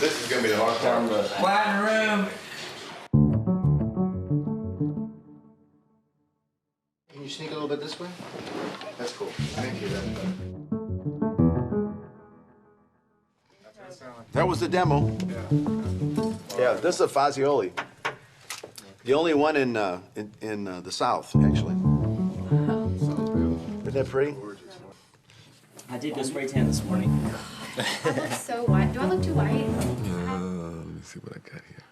This is gonna be the hard part. Quiet in the room. Can you sneak a little bit this way? That's cool. Thank you. That was the demo. Yeah, this is a Fazioli. The only one in the South, actually. Isn't that pretty? I did go spray tan this morning. I look so white. Do I look too white? Let me see what I got here.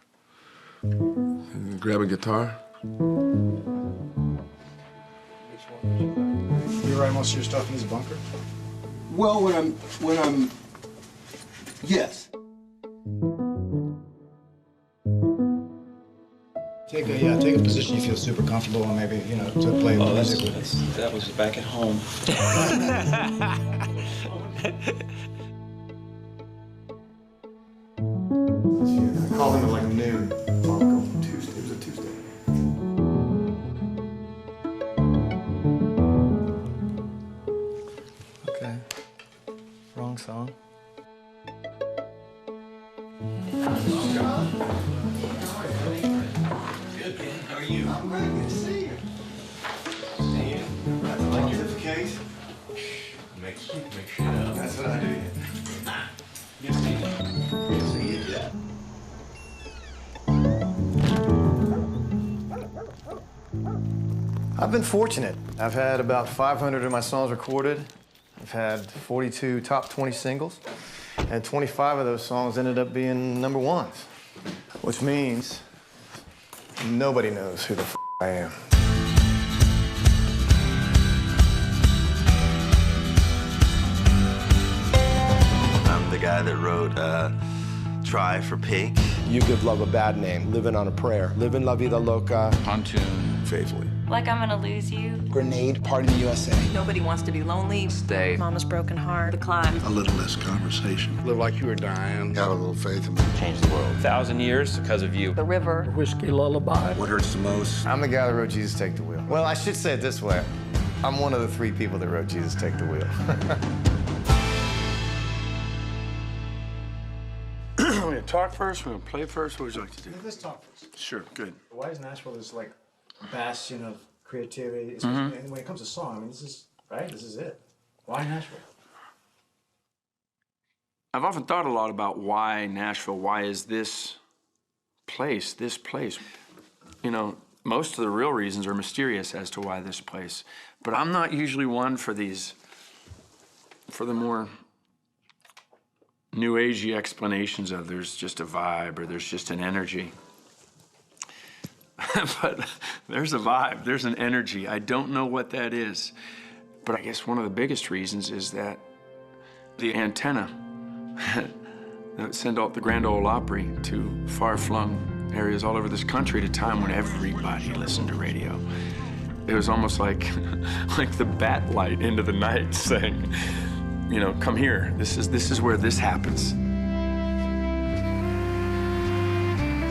Grab a guitar. You write most of your stuff in this bunker? Well, when I'm, yes. Take a position you feel super comfortable in, maybe, you know, to play music with. That was back at home. I called him at like noon. Tuesday. It was a Tuesday. Okay. Wrong song. Good, man. How are you? I'm very good to see you. Hey, Like your case? make shit up. That's what I do. Good to see you. Good to see you, Jack. I've been fortunate. I've had about 500 of my songs recorded. I've had 42 top 20 singles, and 25 of those songs ended up being number ones, which means nobody knows who the f I am. I'm the guy that wrote Try for Pink. You give love a bad name, living on a prayer, living La Vida Loca. Pontoon. Faithfully. Like I'm gonna lose you. Grenade, Party in the USA. Nobody wants to be lonely. Stay. Mama's broken heart. The climb. A little less conversation. Live like you were dying. Have a little faith in me. Change the world. 1,000 years because of you. The river. Whiskey lullaby. What hurts the most? I'm the guy that wrote Jesus Take the Wheel. Well, I should say it this way. I'm one of the 3 people that wrote Jesus Take the Wheel. We're gonna talk first, we're gonna play first. What would you like to do? Let's talk first. Sure, good. Why is Nashville this, like, bastion of creativity? And when it comes to song, I mean, this is, right? This is it. Why Nashville? I've often thought a lot about why Nashville, why is this place? You know, most of the real reasons are mysterious as to why this place. But I'm not usually one for these, for the more new agey explanations of there's just a vibe or there's just an energy. But there's a vibe, there's an energy. I don't know what that is. But I guess one of the biggest reasons is that the antenna that send out the Grand Ole Opry to far-flung areas all over this country at a time when everybody listened to radio. It was almost like, like the bat light into the night saying, you know, come here, this is where this happens.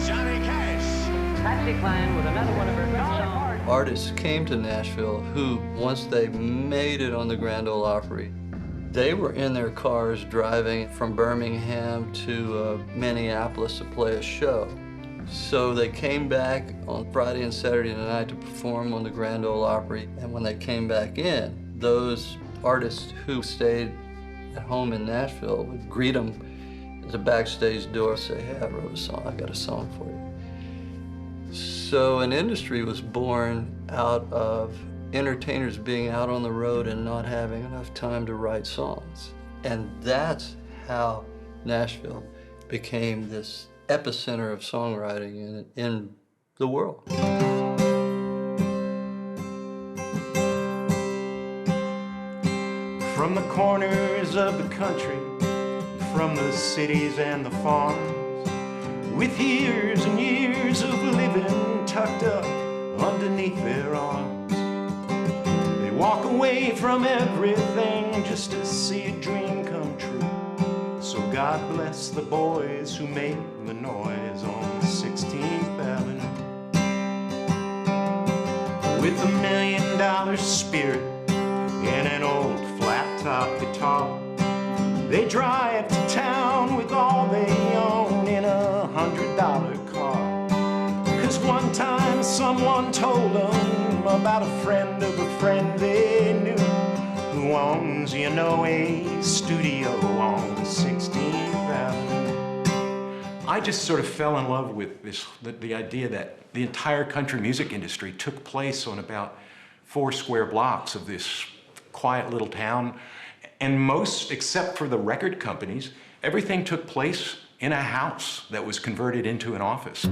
Johnny Cash. Patsy Cline with another one of her good songs. Artists came to Nashville who, once they made it on the Grand Ole Opry, they were in their cars driving from Birmingham to Minneapolis to play a show. So they came back on Friday and Saturday night to perform on the Grand Ole Opry, and when they came back in, those artists who stayed at home in Nashville would greet them at the backstage door, say, hey, I wrote a song, I got a song for you. So an industry was born out of entertainers being out on the road and not having enough time to write songs. And that's how Nashville became this epicenter of songwriting in the world. From the corners of the country, from the cities and the farms, with years and years of living tucked up underneath their arms, they walk away from everything just to see a dream come true. So God bless the boys who make the noise on 16th Avenue. With $1 million spirit and an old flat-top guitar, they drive to town with all they own someone told them about a friend of a friend they knew who owns, you know, a studio on 16th Avenue. I just sort of fell in love with the idea that the entire country music industry took place on about 4 square blocks of this quiet little town. And most, except for the record companies, everything took place in a house that was converted into an office.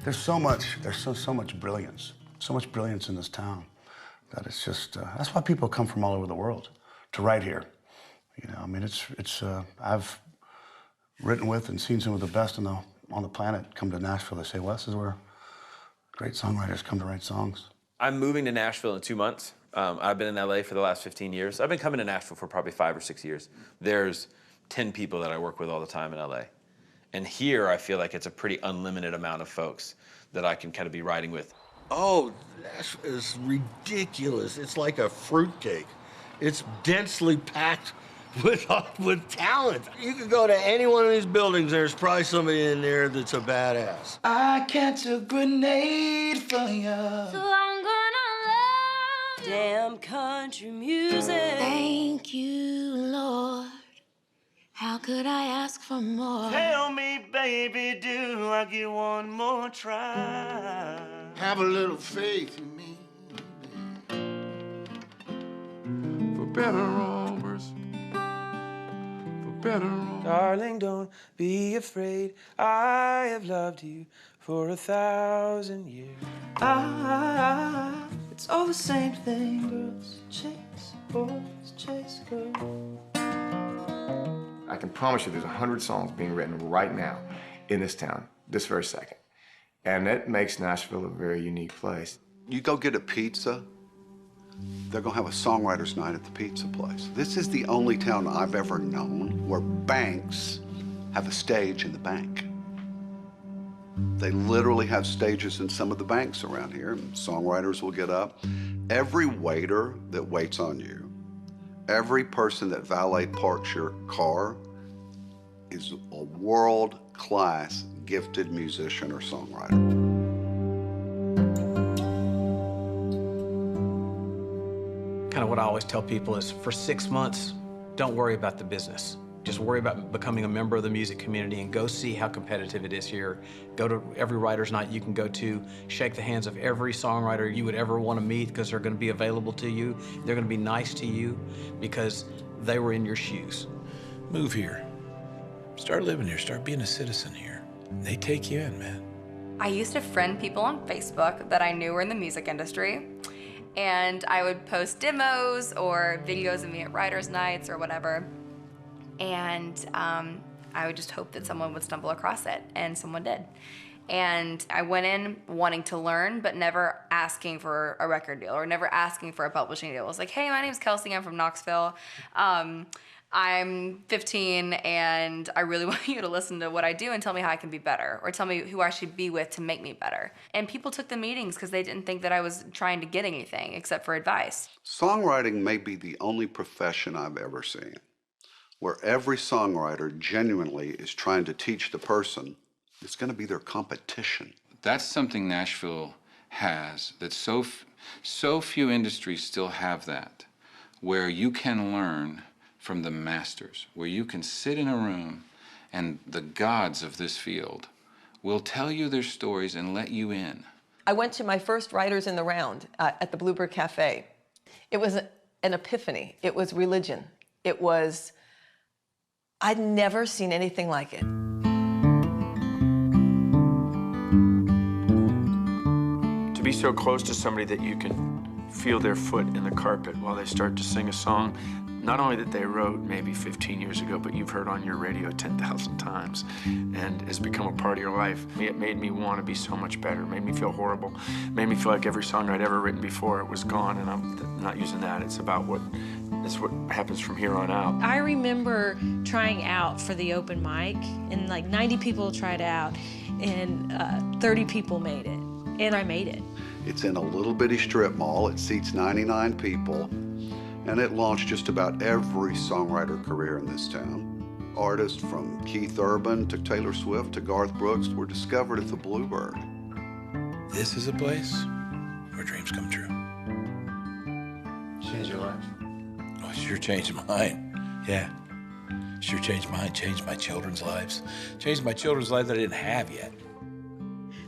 There's so much brilliance in this town that it's just, that's why people come from all over the world to write here. You know, I mean, I've written with and seen some of the best on the planet come to Nashville. They say, well, this is where great songwriters come to write songs. I'm moving to Nashville in 2 months. I've been in LA for the last 15 years. I've been coming to Nashville for probably 5 or 6 years. There's 10 people that I work with all the time in LA. And here, I feel like it's a pretty unlimited amount of folks that I can kind of be writing with. Oh, that is ridiculous. It's like a fruitcake. It's densely packed with talent. You could go to any one of these buildings, there's probably somebody in there that's a badass. I catch a grenade for you. So I'm gonna love damn country music. Thank you, Lord. How could I ask for more? Tell me, baby, do I get one more try? Have a little faith in me. For better or worse, for better or... Darling, don't be afraid. I have loved you for 1,000 years. It's all the same thing. Girls chase, boys chase girls. I can promise you there's 100 songs being written right now in this town, this very second. And that makes Nashville a very unique place. You go get a pizza, they're gonna have a songwriter's night at the pizza place. This is the only town I've ever known where banks have a stage in the bank. They literally have stages in some of the banks around here, and songwriters will get up. Every waiter that waits on you, every person that valet parks your car is a world-class gifted musician or songwriter. Kind of what I always tell people is for 6 months, don't worry about the business. Just worry about becoming a member of the music community and go see how competitive it is here. Go to every writer's night you can go to, shake the hands of every songwriter you would ever want to meet because they're going to be available to you. They're going to be nice to you because they were in your shoes. Move here. Start living here. Start being a citizen here. They take you in, man. I used to friend people on Facebook that I knew were in the music industry. And I would post demos or videos of me at writers' nights or whatever. And I would just hope that someone would stumble across it, and someone did. And I went in wanting to learn, but never asking for a record deal or never asking for a publishing deal. I was like, hey, my name's Kelsey, I'm from Knoxville. I'm 15, and I really want you to listen to what I do and tell me how I can be better, or tell me who I should be with to make me better. And people took the meetings because they didn't think that I was trying to get anything except for advice. Songwriting may be the only profession I've ever seen where every songwriter genuinely is trying to teach the person it's going to be their competition. That's something Nashville has that so few industries still have, that, where you can learn from the masters, where you can sit in a room and the gods of this field will tell you their stories and let you in. I went to my first Writers in the Round at the Bluebird Cafe. It was an epiphany. It was religion. It was, I'd never seen anything like it. To be so close to somebody that you can feel their foot in the carpet while they start to sing a song, not only that they wrote maybe 15 years ago, but you've heard on your radio 10,000 times and has become a part of your life. It made me want to be so much better. It made me feel horrible. It made me feel like every song I'd ever written before, it was gone, and I'm not using that. It's about what happens from here on out. I remember trying out for the open mic, and like 90 people tried out, and 30 people made it, and I made it. It's in a little bitty strip mall. It seats 99 people. And it launched just about every songwriter career in this town. Artists from Keith Urban to Taylor Swift to Garth Brooks were discovered at the Bluebird. This is a place where dreams come true. Changed your life? Oh, it sure changed mine. Yeah. Sure changed mine, changed my children's lives. Changed my children's lives that I didn't have yet.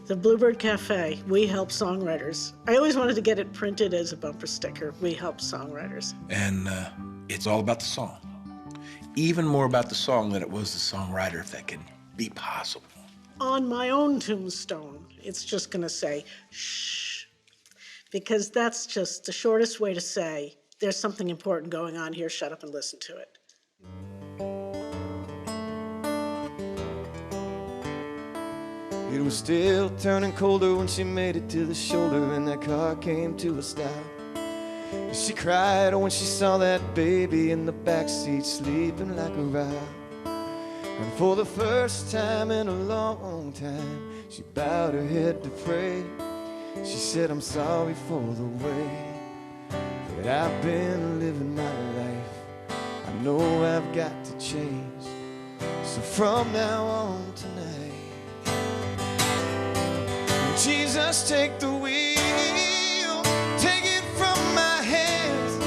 The Bluebird Cafe, we help songwriters. I always wanted to get it printed as a bumper sticker. We help songwriters. And it's all about the song. Even more about the song than it was the songwriter, if that can be possible. On my own tombstone, it's just gonna say, shh, because that's just the shortest way to say, there's something important going on here, shut up and listen to it. It was still turning colder when she made it to the shoulder and that car came to a stop. And she cried when she saw that baby in the backseat sleeping like a rock. And for the first time in a long time, she bowed her head to pray. She said, I'm sorry for the way that I've been living my life. I know I've got to change. So from now on tonight, Jesus, take the wheel, take it from my hands,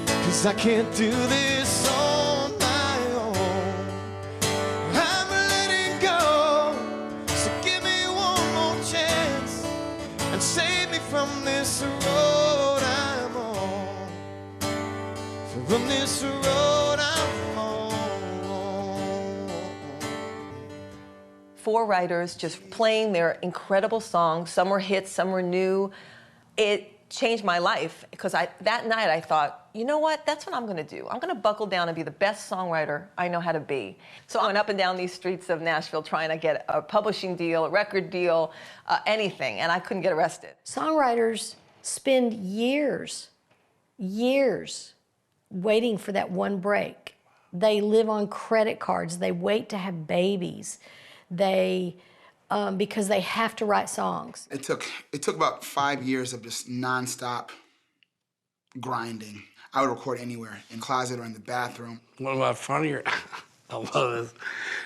'cause I can't do this on my own. I'm letting go, so give me one more chance and save me from this road I'm on, from this road I'm on. 4 writers just playing their incredible songs. Some were hits, some were new. It changed my life because that night I thought, you know what, that's what I'm gonna do. I'm gonna buckle down and be the best songwriter I know how to be. So I went up and down these streets of Nashville trying to get a publishing deal, a record deal, anything, and I couldn't get arrested. Songwriters spend years waiting for that one break. They live on credit cards. They wait to have babies. Because they have to write songs. It took about 5 years of just nonstop grinding. I would record anywhere, in the closet or in the bathroom. One of my funnier, I love this.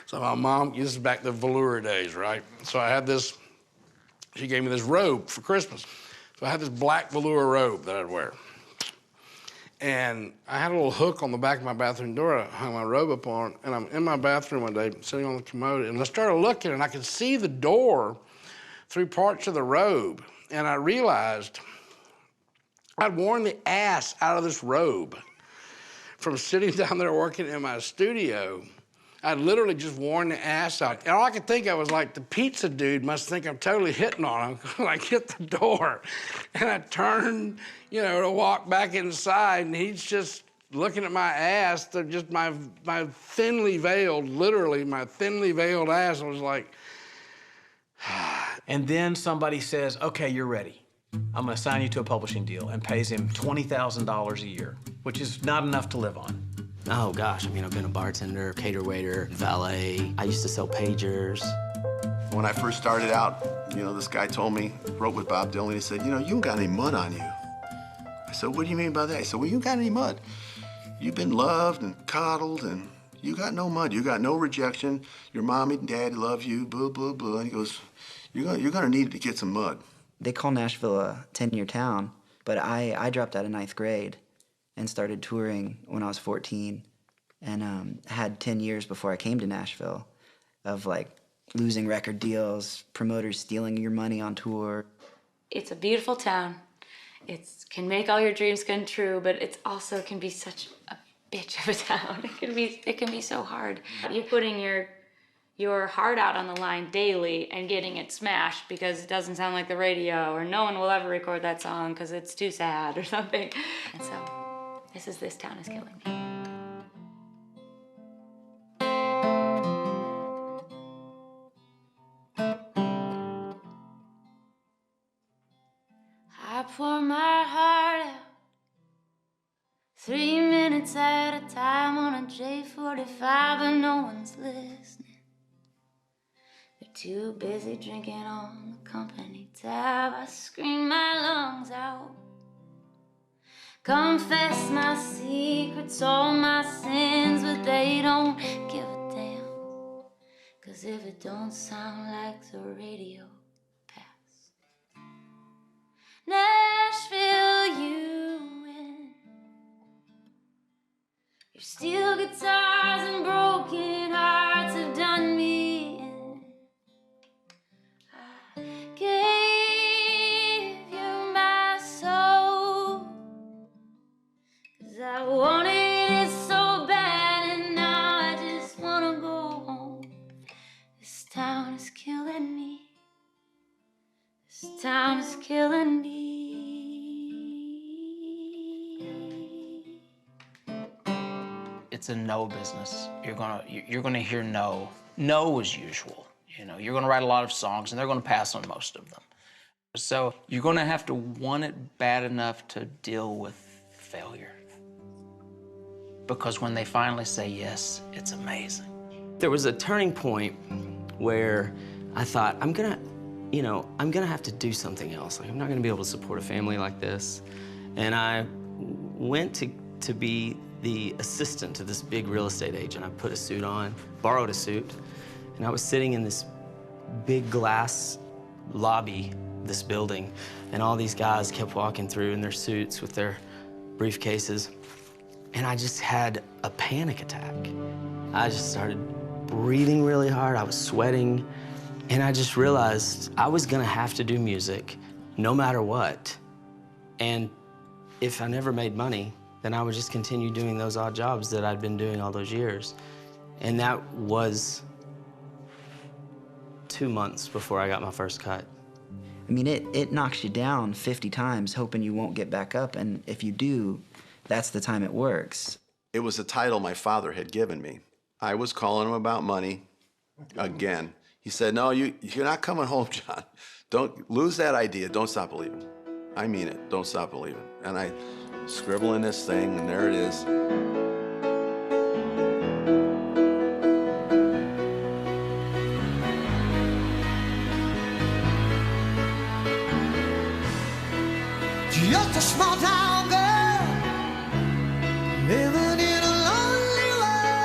So my mom, this is back the velour days, right? So I had this, she gave me this robe for Christmas. So I had this black velour robe that I'd wear. And I had a little hook on the back of my bathroom door I hung my robe up on, and I'm in my bathroom one day, sitting on the commode, and I started looking, and I could see the door through parts of the robe, and I realized I'd worn the ass out of this robe from sitting down there working in my studio. I'd literally just worn the ass out. And all I could think of was like, the pizza dude must think I'm totally hitting on him. Like, hit the door. And I turned, to walk back inside, and he's just looking at my ass, just my thinly veiled, literally my thinly veiled ass. I was like, and then somebody says, okay, you're ready. I'm gonna sign you to a publishing deal, and pays him $20,000 a year, which is not enough to live on. Oh gosh, I've been a bartender, cater waiter, valet. I used to sell pagers. When I first started out, this guy told me, wrote with Bob Dylan, he said, you ain't got any mud on you. I said, what do you mean by that? He said, well, you ain't got any mud. You've been loved and coddled, and you got no mud. You got no rejection. Your mommy and daddy love you, blah, blah, blah. And he goes, you're gonna need to get some mud. They call Nashville a 10-year town, but I dropped out of 9th grade and started touring when I was 14, and had 10 years before I came to Nashville of losing record deals, promoters stealing your money on tour. It's a beautiful town. It can make all your dreams come true, but it also can be such a bitch of a town. It can be so hard. You're putting your your heart out on the line daily and getting it smashed because it doesn't sound like the radio, or no one will ever record that song because it's too sad or something. And so This Town Is Killing Me. I pour my heart out 3 minutes at a time on a J45, but no one's listening. They're too busy drinking on the company tab. I scream my lungs out, confess my secrets, all my sins, but they don't give a damn. 'Cause if it don't sound like the radio, pass. Nashville, you win. Your steel guitars and broken hearts have done me in. I gave you my soul, 'cause I wanted it so bad, and now I just wanna go home. This town is killing me. This town is killing me. It's a no business. You're gonna hear no as usual. You know, you're gonna write a lot of songs, and they're gonna pass on most of them. So you're gonna have to want it bad enough to deal with failure. Because when they finally say yes, it's amazing. There was a turning point where I thought, I'm gonna have to do something else. Like, I'm not gonna be able to support a family like this. And I went to be the assistant to this big real estate agent. I put a suit on, borrowed a suit, and I was sitting in this big glass lobby, this building, and all these guys kept walking through in their suits with their briefcases, and I just had a panic attack. I just started breathing really hard, I was sweating, and I just realized I was gonna have to do music no matter what. And if I never made money, then I would just continue doing those odd jobs that I'd been doing all those years. And that was 2 months before I got my first cut. I mean, it knocks you down 50 times hoping you won't get back up, and if you do, that's the time it works. It was a title my father had given me. I was calling him about money again. He said, no, you're not coming home, John. Don't lose that idea. Don't stop believing. I mean it. Don't stop believing. And I scribble in this thing, and there it is. Just a small town girl living in a lonely world.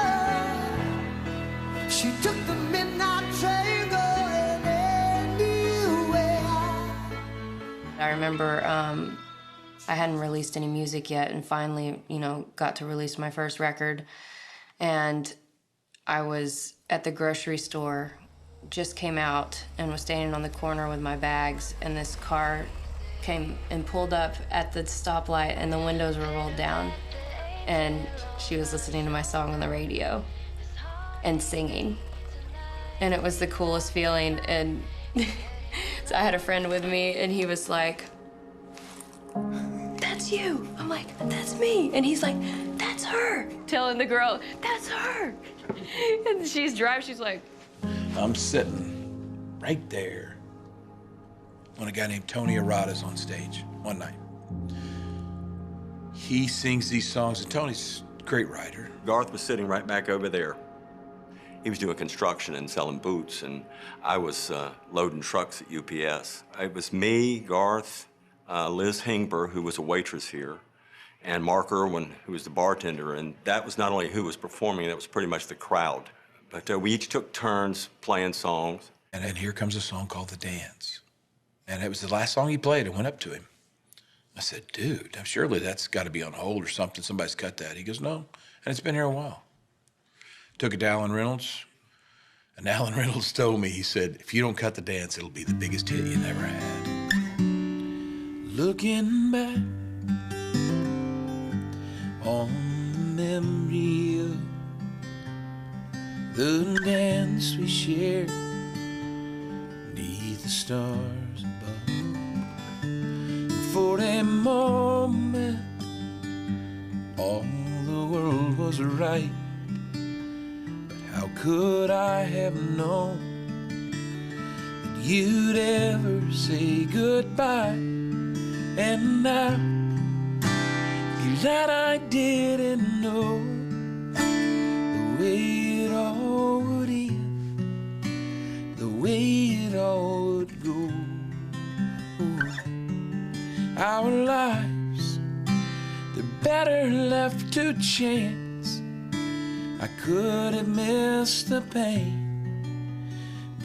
She took the midnight train going anywhere. I remember I hadn't released any music yet, and finally, got to release my first record. And I was at the grocery store, just came out, and was standing on the corner with my bags, and this car came and pulled up at the stoplight, and the windows were rolled down. And she was listening to my song on the radio and singing. And it was the coolest feeling. And so I had a friend with me, and he was like, "That's you." I'm like, "That's me." And he's like, "That's her." Telling the girl, "That's her." And she's driving, she's like, I'm sitting right there when a guy named Tony Arata's on stage one night. He sings these songs, and Tony's a great writer. Garth was sitting right back over there. He was doing construction and selling boots, and I was loading trucks at UPS. It was me, Garth, Liz Hingber, who was a waitress here, and Mark Irwin, who was the bartender. And that was not only who was performing, that was pretty much the crowd. But we each took turns playing songs. And then here comes a song called The Dance. And it was the last song he played. I went up to him. I said, "Dude, surely that's got to be on hold or something. Somebody's cut that." He goes, "No, and it's been here a while." Took it to Alan Reynolds, and Alan Reynolds told me, he said, "If you don't cut The Dance, it'll be the biggest hit you never had." Looking back on the memory of the dance we shared beneath the stars above. And for a moment, all the world was right. But how could I have known that you'd ever say goodbye? And now, glad I didn't know the way it all would end, the way it all would go. Our lives, they're better left to chance. I could have missed the pain,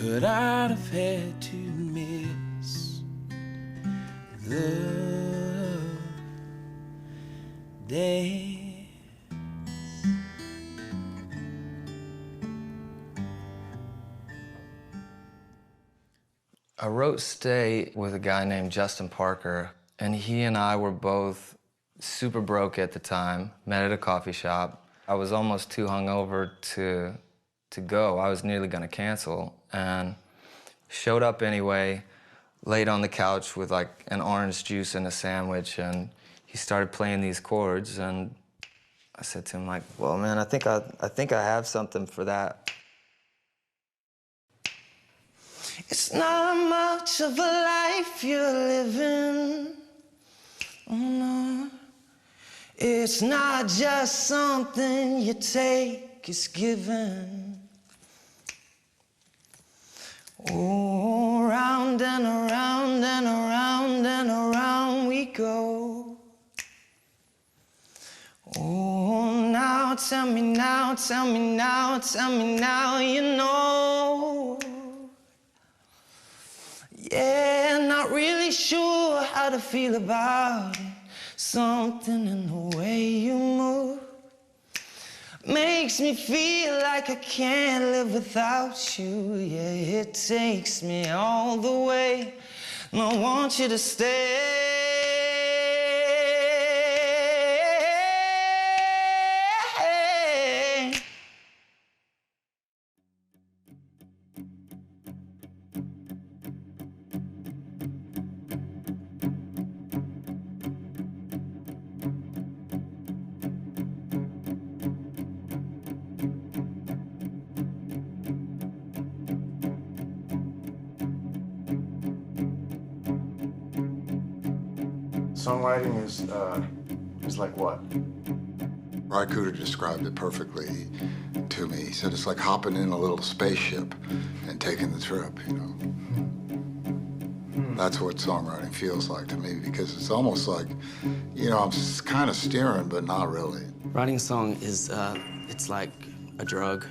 but I'd have had to miss the day. I wrote Stay with a guy named Justin Parker, and he and I were both super broke at the time, met at a coffee shop. I was almost too hungover to go. I was nearly gonna cancel, and showed up anyway, laid on the couch with like an orange juice and a sandwich, and he started playing these chords, and I said to him, like, well, man, I think I have something for that. It's not much of a life you're living. Oh, no. It's not just something you take, it's given. Oh, round and around and around and around we go. Oh, now tell me now, tell me now, tell me now, you know. Yeah, not really sure how to feel about it. Something in the way you move makes me feel like I can't live without you. Yeah, it takes me all the way, and I want you to stay. Songwriting is like what? Ry Cooder described it perfectly to me. He said it's like hopping in a little spaceship and taking the trip, you know. That's what songwriting feels like to me, because it's almost like, you know, I'm kind of steering, but not really. Writing a song is, it's like a drug.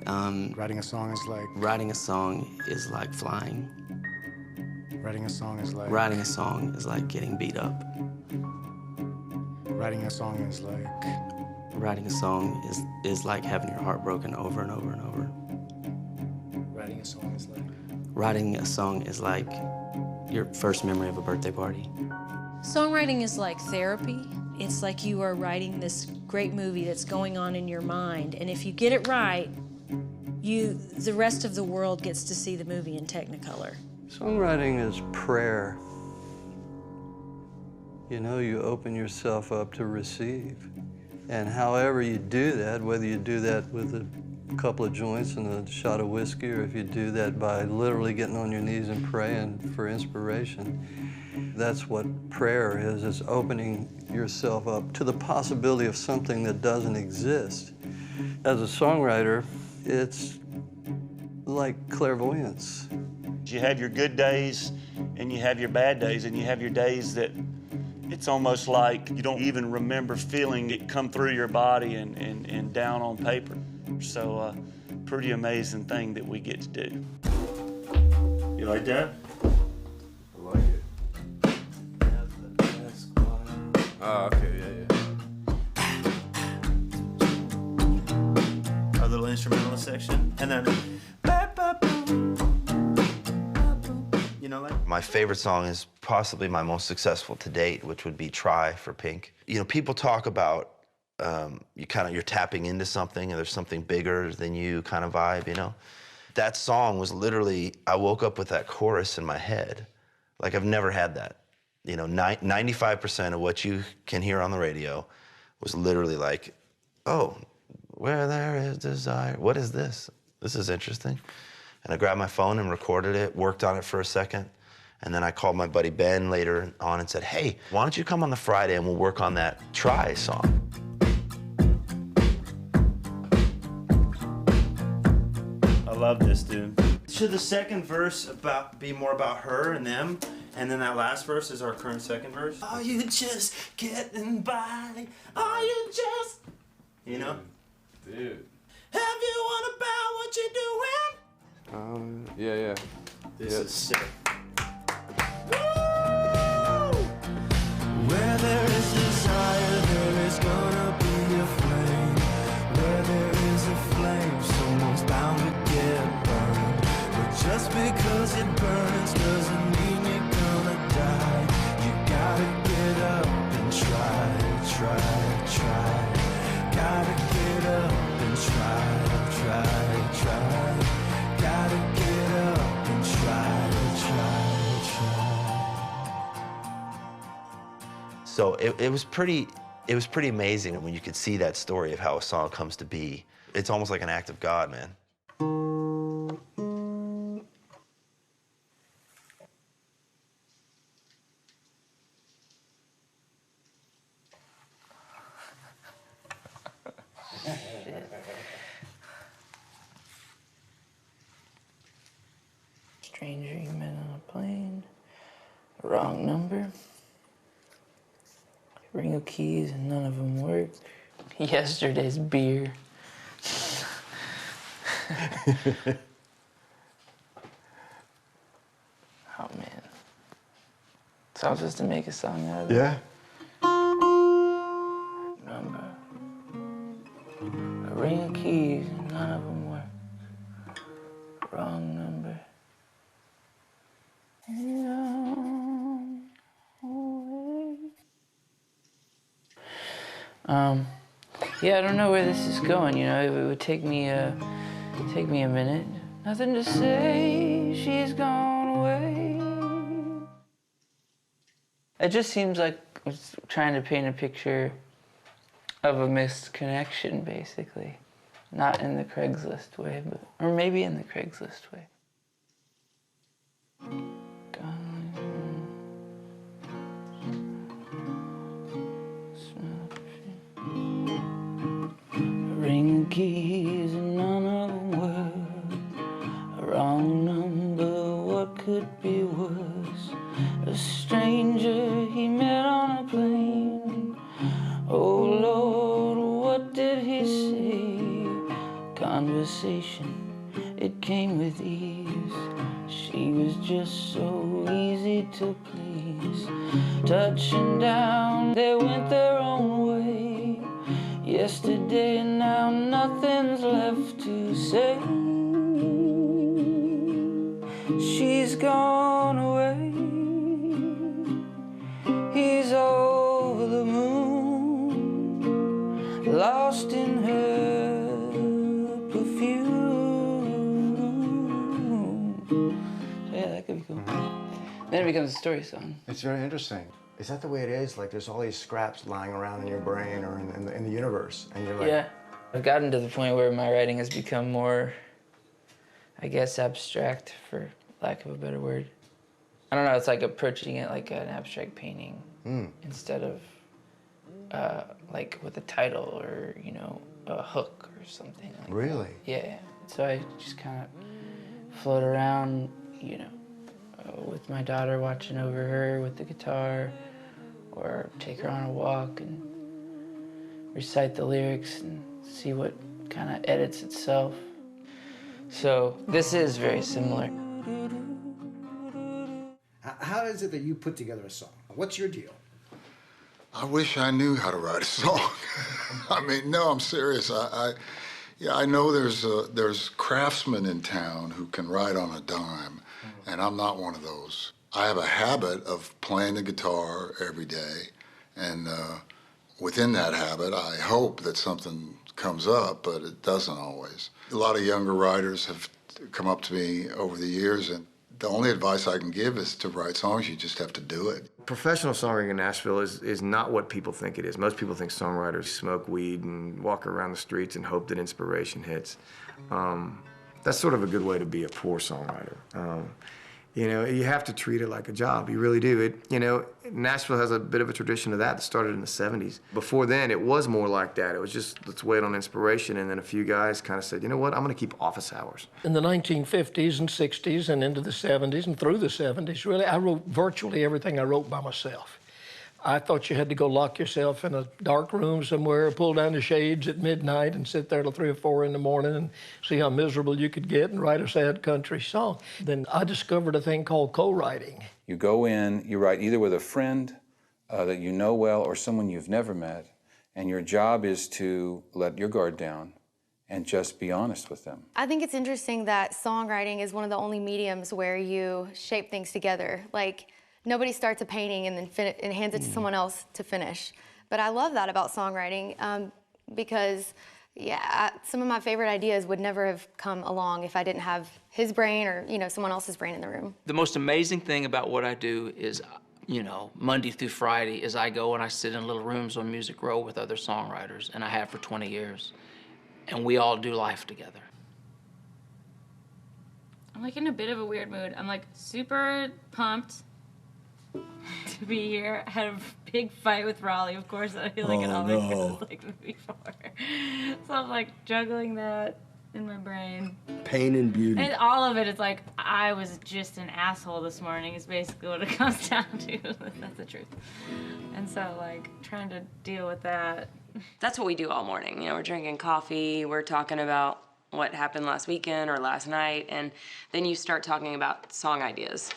Writing a song is like? Writing a song is like flying. Writing a song is like? Writing a song is like getting beat up. Writing a song is like? Writing a song is like having your heart broken over and over and over. Writing a song is like? Writing a song is like your first memory of a birthday party. Songwriting is like therapy. It's like you are writing this great movie that's going on in your mind, and if you get it right, the rest of the world gets to see the movie in Technicolor. Songwriting is prayer. You know, you open yourself up to receive. And however you do that, whether you do that with a couple of joints and a shot of whiskey, or if you do that by literally getting on your knees and praying for inspiration, that's what prayer is opening yourself up to the possibility of something that doesn't exist. As a songwriter, it's like clairvoyance. You have your good days and you have your bad days, and you have your days that it's almost like you don't even remember feeling it come through your body and down on paper. So pretty amazing thing that we get to do. You like that? I like it. Oh, okay, yeah. A little instrumental section, and then you know, like. My favorite song is possibly my most successful to date, which would be Try for Pink. You know, people talk about you're tapping into something and there's something bigger than you kind of vibe, you know? That song was literally, I woke up with that chorus in my head. Like I've never had that. You know, 95% of what you can hear on the radio was literally like, oh, where there is desire, what is this? This is interesting. And I grabbed my phone and recorded it, worked on it for a second, and then I called my buddy Ben later on and said, hey, why don't you come on the Friday and we'll work on that Try song. I love this, dude. Should the second verse be more about her and them, and then that last verse is our current second verse? Are you just getting by? Are you just... You know? Dude. Have you won about what you're doing? Yeah. This is sick. Where there is desire, there is gonna be a flame. Where there is a flame, someone's bound to get burned. But just because it burns doesn't mean you're gonna die. You gotta get up and try. Gotta get up and try. Gotta get up and try. So it was pretty amazing when you could see that story of how a song comes to be. It's almost like an act of God, man. Stranger you met on a plane, wrong number. Ring of keys and none of them work. Yesterday's beer. Oh man. So I was supposed to make a song out of it. Yeah. Number. A ring of keys and none of them work. Wrong number. Yeah, I don't know where this is going, you know, it would take me a minute. Nothing to say, she's gone away. It just seems like I was trying to paint a picture of a missed connection, basically. Not in the Craigslist way, but, or maybe in the Craigslist way. Ring keys and none of them work. A wrong number, what could be worse? A stranger he met on a plane. Oh Lord, what did he say? Conversation, it came with ease. She was just so easy to please. Touching down, they went their own way. Yesterday, now nothing's left to say. She's gone away. He's over the moon, lost in her perfume. Yeah, that could be cool. Then it becomes a story song. It's very interesting. Is that the way it is? Like there's all these scraps lying around in your brain or in the universe, and you're like... Yeah. I've gotten to the point where my writing has become more, I guess, abstract, for lack of a better word. I don't know, it's like approaching it like an abstract painting instead of like with a title or, you know, a hook or something like Really? that. Yeah. So I just kind of float around, you know, with my daughter, watching over her with the guitar, or take her on a walk and recite the lyrics and see what kind of edits itself. So this is very similar. How is it that you put together a song? What's your deal? I wish I knew how to write a song. I mean, no, I'm serious. Yeah, I know there's craftsmen in town who can write on a dime, and I'm not one of those. I have a habit of playing the guitar every day, and within that habit. I hope that something comes up, but it doesn't always. A lot of younger writers have come up to me over the years, and the only advice I can give is to write songs. You just have to do it. Professional songwriting in Nashville is not what people think it is. Most people think songwriters smoke weed and walk around the streets and hope that inspiration hits. That's sort of a good way to be a poor songwriter. You know, you have to treat it like a job. You really do. Nashville has a bit of a tradition of that started in the 70s. Before then, it was more like that. It was just, let's wait on inspiration, and then a few guys kind of said, you know what, I'm gonna keep office hours. In the 1950s and 60s and into the 70s and through the 70s, really, I wrote virtually everything I wrote by myself. I thought you had to go lock yourself in a dark room somewhere, pull down the shades at midnight and sit there till 3 or 4 in the morning and see how miserable you could get and write a sad country song. Then I discovered a thing called co-writing. You go in, you write either with a friend that you know well or someone you've never met, and your job is to let your guard down and just be honest with them. I think it's interesting that songwriting is one of the only mediums where you shape things together. Like, nobody starts a painting and then hands it to someone else to finish. But I love that about songwriting because, yeah, some of my favorite ideas would never have come along if I didn't have his brain or, you know, someone else's brain in the room. The most amazing thing about what I do is, you know, Monday through Friday is I go and I sit in little rooms on Music Row with other songwriters, and I have for 20 years. And we all do life together. I'm like in a bit of a weird mood. I'm like super pumped to be here. I had a big fight with Raleigh, of course. I feel like it always goes like before. So I'm like juggling that in my brain. Pain and beauty. And all of it is like, I was just an asshole this morning is basically what it comes down to. That's the truth. And so like trying to deal with that. That's what we do all morning. You know, we're drinking coffee, we're talking about what happened last weekend or last night, and then you start talking about song ideas.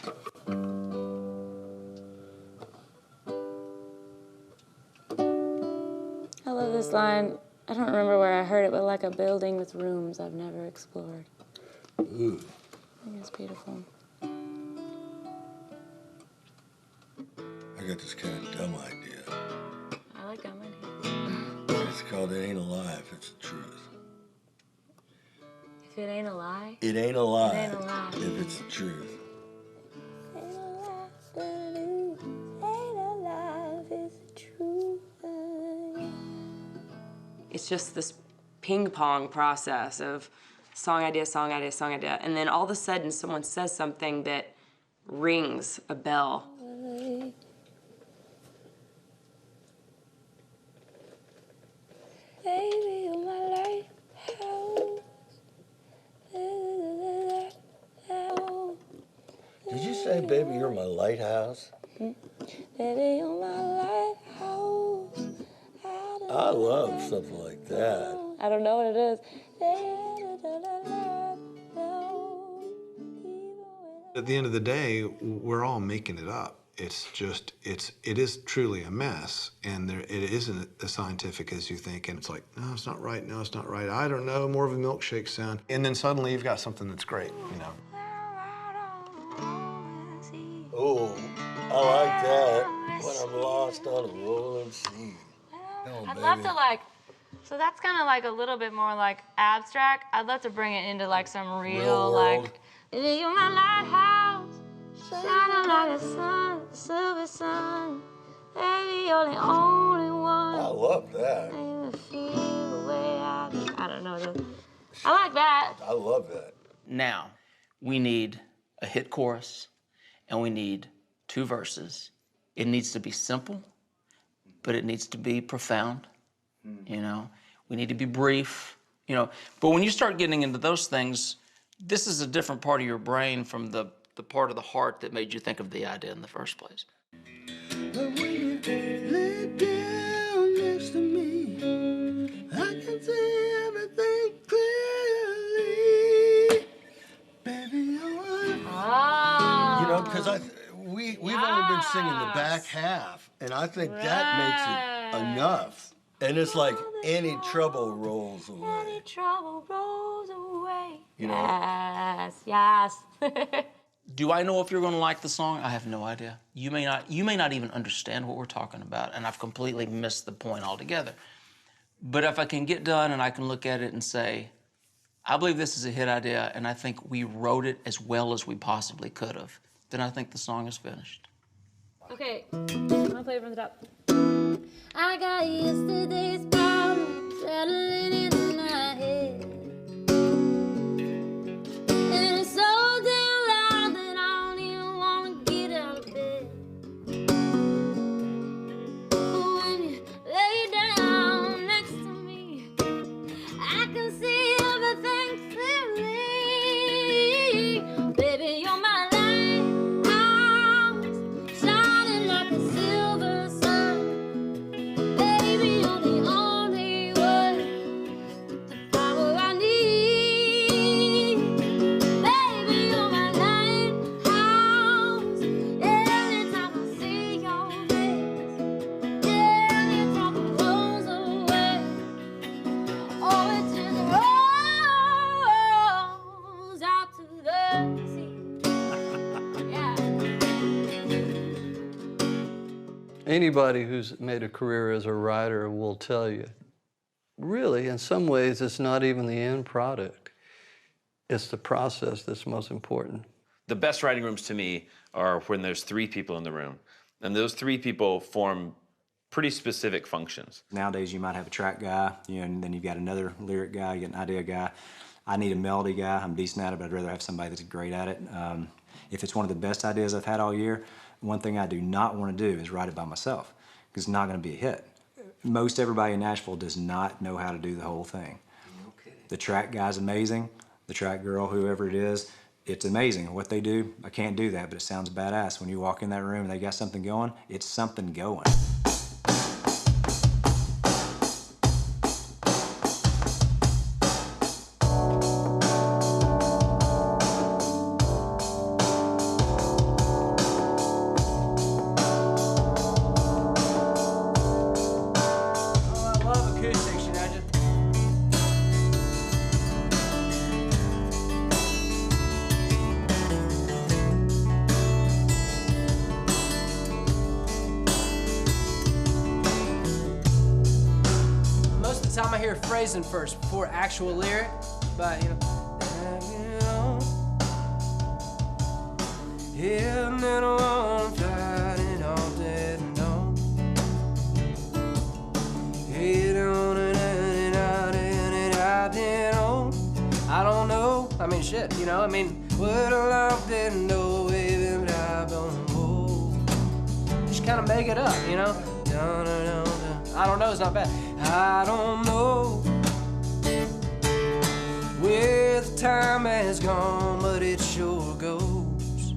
I love this line. I don't remember where I heard it, but like a building with rooms I've never explored. Ooh. I think it's beautiful. I got this kind of dumb idea. I like dumb ideas. It's called It Ain't a Lie If It's the Truth. If it ain't a lie? It ain't a lie. It ain't a lie. If it's the truth. It's just this ping pong process of song idea, song idea, song idea. And then all of a sudden someone says something that rings a bell. Baby, you're my lighthouse. Did you say, baby, you're my lighthouse? Baby, you're my lighthouse. I love something like that. I don't know what it is. At the end of the day, we're all making it up. It's just, it is truly a mess, and it isn't as scientific as you think, and it's like, no, it's not right, no, it's not right, I don't know, more of a milkshake sound. And then suddenly you've got something that's great, you know. Oh, I like that. When I'm lost on a rolling sea. Oh, I'd love to like, so that's kind of like a little bit more like abstract. I'd love to bring it into like some real like, you're my lighthouse, shining like a sun, silver sun. Baby, you're the only one. I love that. And you feel the way I don't know. I like that. I love that. Now, we need a hit chorus, and we need 2 verses. It needs to be simple, but it needs to be profound, you know? We need to be brief, you know? But when you start getting into those things, this is a different part of your brain from the part of the heart that made you think of the idea in the first place. But when you lay down next to me, I can see everything clearly. Baby, you know, because we've only been singing the back half, and I think that makes it enough. And it's like any trouble rolls away. Any trouble rolls away. You know? Yes, yes. Do I know if you're going to like the song? I have no idea. You may not even understand what we're talking about, and I've completely missed the point altogether. But if I can get done and I can look at it and say, I believe this is a hit idea, and I think we wrote it as well as we possibly could have, then I think the song is finished. Okay, I'm gonna play it from the top. I got yesterday's problems rattling in my head, and it's so damn loud that I don't even wanna get out of bed. But when you lay down next to me, I can see everything clearly. Baby, you're my lighthouse, shining like a silver sun. Baby, you're the only one with the power I need. Baby, you're my lighthouse. Anytime I see your face, anytime it blows away, oh, it just rolls out to the sea. Yeah. Anybody who's made a career as a writer will tell you, really, in some ways, it's not even the end product. It's the process that's most important. The best writing rooms to me are when there's 3 people in the room, and those 3 people form pretty specific functions. Nowadays, you might have a track guy, and then you've got another lyric guy, you got an idea guy. I need a melody guy. I'm decent at it, but I'd rather have somebody that's great at it. If it's one of the best ideas I've had all year, one thing I do not want to do is write it by myself, because it's not going to be a hit. Most everybody in Nashville does not know how to do the whole thing. The track guy's amazing. The track girl, whoever it is, it's amazing. What they do, I can't do that, but it sounds badass. When you walk in that room and they got something going, it's something going. I love acoustics, you know, just... Most of the time I hear phrasing first before actual lyric, but you know. Yeah, little one fighting all day long. Head on and out and out and on. I don't know. I mean, shit, you know. I mean, what a life didn't know, baby, but I don't know. Just kind of make it up, you know. Dun, dun, dun, dun. I don't know. It's not bad. I don't know where the time has gone, but it sure goes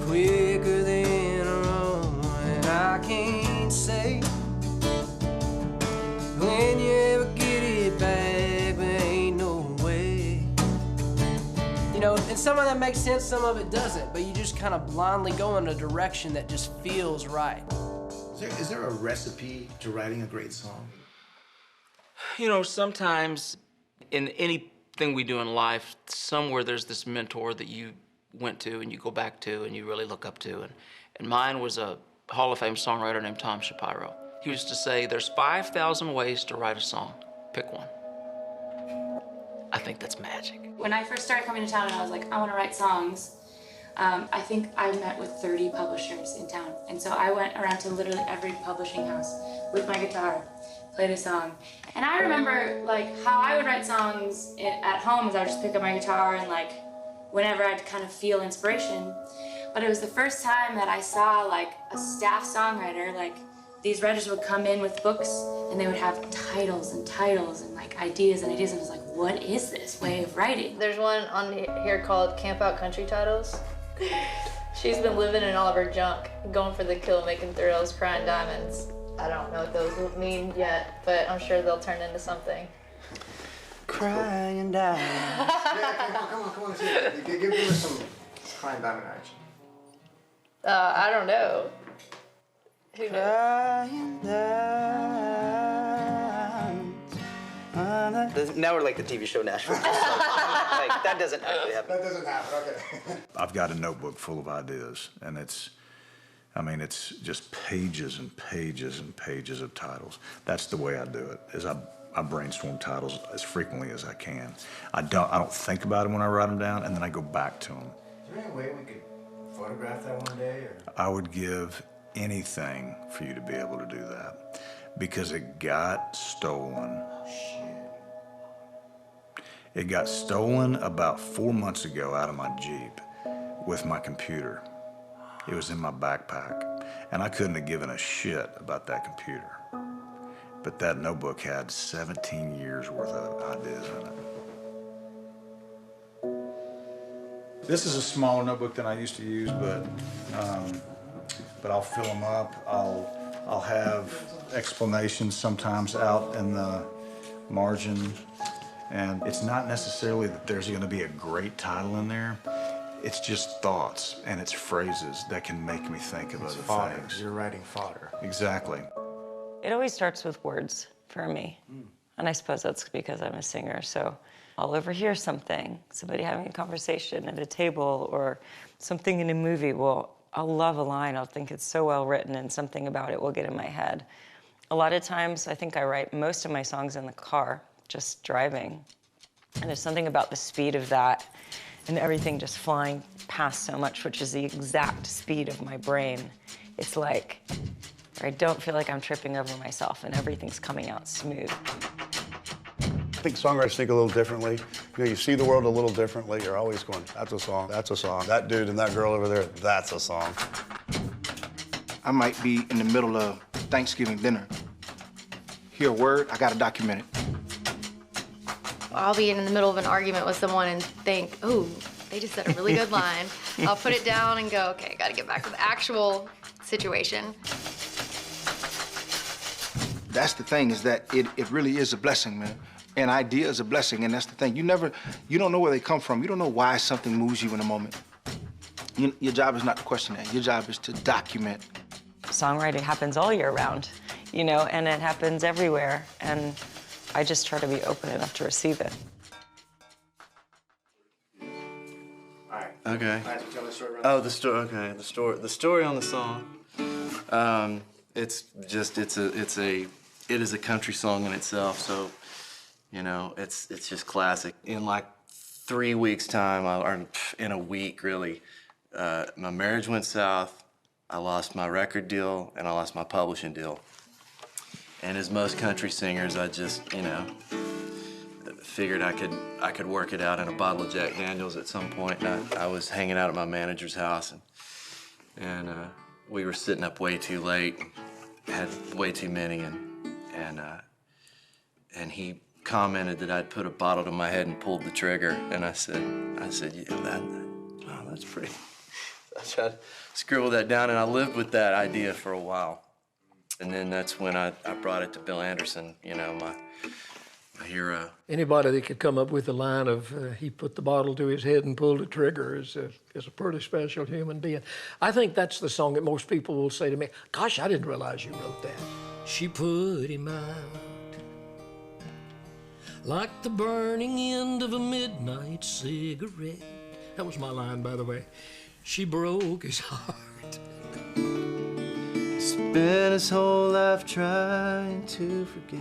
quicker than a roll, and I can't say when you ever get it back, there ain't no way. You know, and some of that makes sense, some of it doesn't, but you just kind of blindly go in a direction that just feels right. Is there a recipe to writing a great song? You know, sometimes in anything we do in life, somewhere there's this mentor that you went to and you go back to and you really look up to. And mine was a Hall of Fame songwriter named Tom Shapiro. He used to say, there's 5,000 ways to write a song. Pick one. I think that's magic. When I first started coming to town and I was like, I want to write songs, I think I met with 30 publishers in town. And so I went around to literally every publishing house with my guitar, played a song. And I remember like how I would write songs at home is I would just pick up my guitar and like whenever I'd kind of feel inspiration. But it was the first time that I saw like a staff songwriter, like these writers would come in with books and they would have titles and like ideas and ideas, and I was like, what is this way of writing? There's one on here called Camp Out Country Titles. She's been living in all of her junk, going for the kill, making thrills, crying diamonds. I don't know what those will mean yet, but I'm sure they'll turn into something. Crying diamond. Yeah, come on. Give us some crying diamond action. I don't know. Who knows? Crying diamonds Now we're like the TV show Nashville. Just like, that doesn't actually happen. That doesn't happen, okay. I've got a notebook full of ideas, and it's just pages and pages and pages of titles. That's the way I do it, is I brainstorm titles as frequently as I can. I don't think about them when I write them down, and then I go back to them. Is there any way we could photograph that one day? Or? I would give anything for you to be able to do that, because it got stolen. It got stolen about 4 months ago out of my Jeep with my computer. It was in my backpack, and I couldn't have given a shit about that computer. But that notebook had 17 years worth of ideas in it. This is a smaller notebook than I used to use, but I'll fill them up. I'll have explanations sometimes out in the margin. And it's not necessarily that there's going to be a great title in there. It's just thoughts and it's phrases that can make me think of other things. You're writing fodder. Exactly. It always starts with words for me. And I suppose that's because I'm a singer. So I'll overhear something, somebody having a conversation at a table or something in a movie. Well, I'll love a line. I'll think it's so well written and something about it will get in my head. A lot of times, I think I write most of my songs in the car, just driving. And there's something about the speed of that and everything just flying past so much, which is the exact speed of my brain. It's like, I don't feel like I'm tripping over myself and everything's coming out smooth. I think songwriters think a little differently. You know, you see the world a little differently. You're always going, that's a song, that's a song. That dude and that girl over there, that's a song. I might be in the middle of Thanksgiving dinner. Hear a word, I gotta document it. I'll be in the middle of an argument with someone and think, oh, they just said a really good line. I'll put it down and go, okay, gotta get back to the actual situation. That's the thing, is that it really is a blessing, man. An idea is a blessing, and that's the thing. You don't know where they come from. You don't know why something moves you in a moment. Your job is not to question that. Your job is to document. Songwriting happens all year round, you know, and it happens everywhere. And I just try to be open enough to receive it. Okay. Oh, the story. Okay, the story. The story on the song. It is a country song in itself. So, you know, it's just classic. In like 3 weeks' time, or in a week really, my marriage went south. I lost my record deal and I lost my publishing deal. And as most country singers, I just, you know, figured I could work it out in a bottle of Jack Daniels at some point. And I was hanging out at my manager's house, and we were sitting up way too late, had way too many, and he commented that I'd put a bottle to my head and pulled the trigger, and I said, yeah, that's pretty. I tried to scribble that down, and I lived with that idea for a while. And then that's when I brought it to Bill Anderson, you know, my hero. Anybody that could come up with a line of he put the bottle to his head and pulled the trigger is a pretty special human being. I think that's the song that most people will say to me, gosh, I didn't realize you wrote that. She put him out like the burning end of a midnight cigarette. That was my line, by the way. She broke his heart. Spent his whole life trying to forget.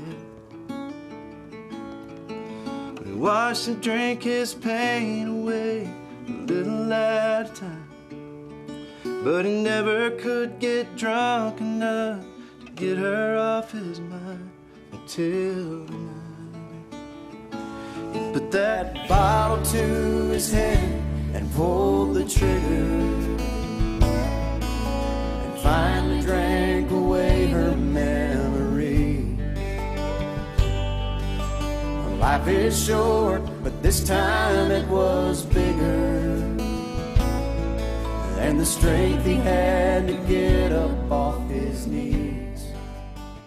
We watched him drink his pain away, a little at a time. But he never could get drunk enough to get her off his mind until tonight. He put that bottle to his head and pulled the trigger. Finally drank away her memory. Life is short, but this time it was bigger than the strength he had to get up off his knees.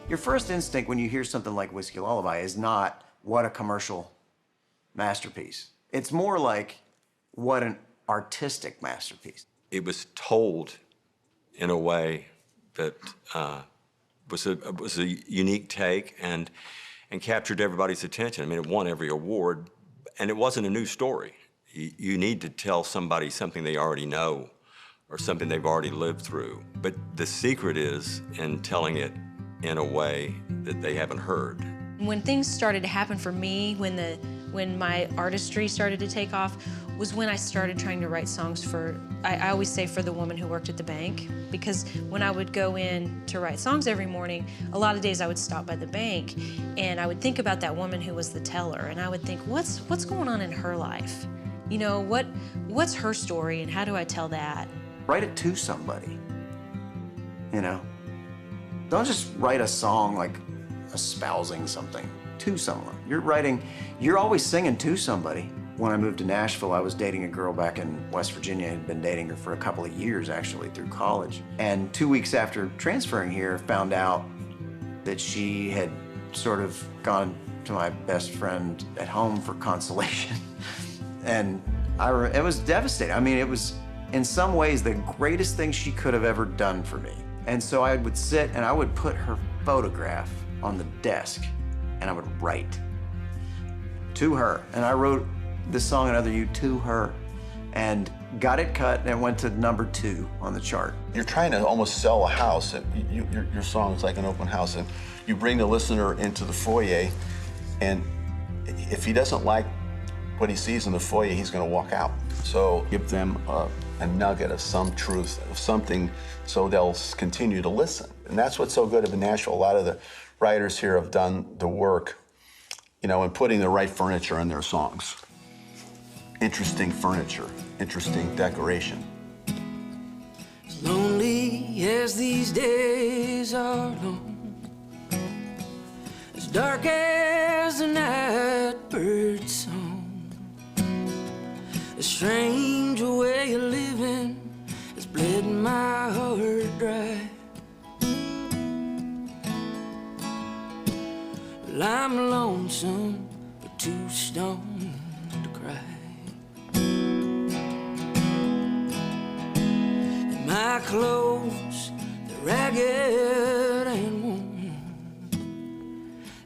Your first instinct when you hear something like Whiskey Lullaby is not what a commercial masterpiece. It's more like what an artistic masterpiece. It was told in a way that was a unique take, and and captured everybody's attention. I mean, it won every award, and it wasn't a new story. You need to tell somebody something they already know or something they've already lived through. But the secret is in telling it in a way that they haven't heard. When things started to happen for me, when my artistry started to take off, was when I started trying to write songs for, I always say for the woman who worked at the bank, because when I would go in to write songs every morning, a lot of days I would stop by the bank and I would think about that woman who was the teller, and I would think, what's going on in her life? You know, what's her story and how do I tell that? Write it to somebody, you know? Don't just write a song like espousing something to someone. You're always singing to somebody. When I moved to Nashville, I was dating a girl back in West Virginia. I had been dating her for a couple of years, actually, through college. And 2 weeks after transferring here, found out that she had sort of gone to my best friend at home for consolation. And it was devastating. I mean, it was, in some ways, the greatest thing she could have ever done for me. And so I would sit and I would put her photograph on the desk and I would write to her. And I wrote this song, Another You, to her, and got it cut, and it went to #2 on the chart. You're trying to almost sell a house. Your song is like an open house, and you bring the listener into the foyer, and if he doesn't like what he sees in the foyer, he's going to walk out. So give them a nugget of some truth, of something, so they'll continue to listen. And that's what's so good of Nashville. A lot of the writers here have done the work, you know, in putting the right furniture in their songs. Interesting furniture, interesting decoration. As lonely as these days are long, as dark as the night bird's song, a strange way of living has bled my heart dry. Well, I'm lonesome but too stoned to cry. And my clothes, they're ragged and worn,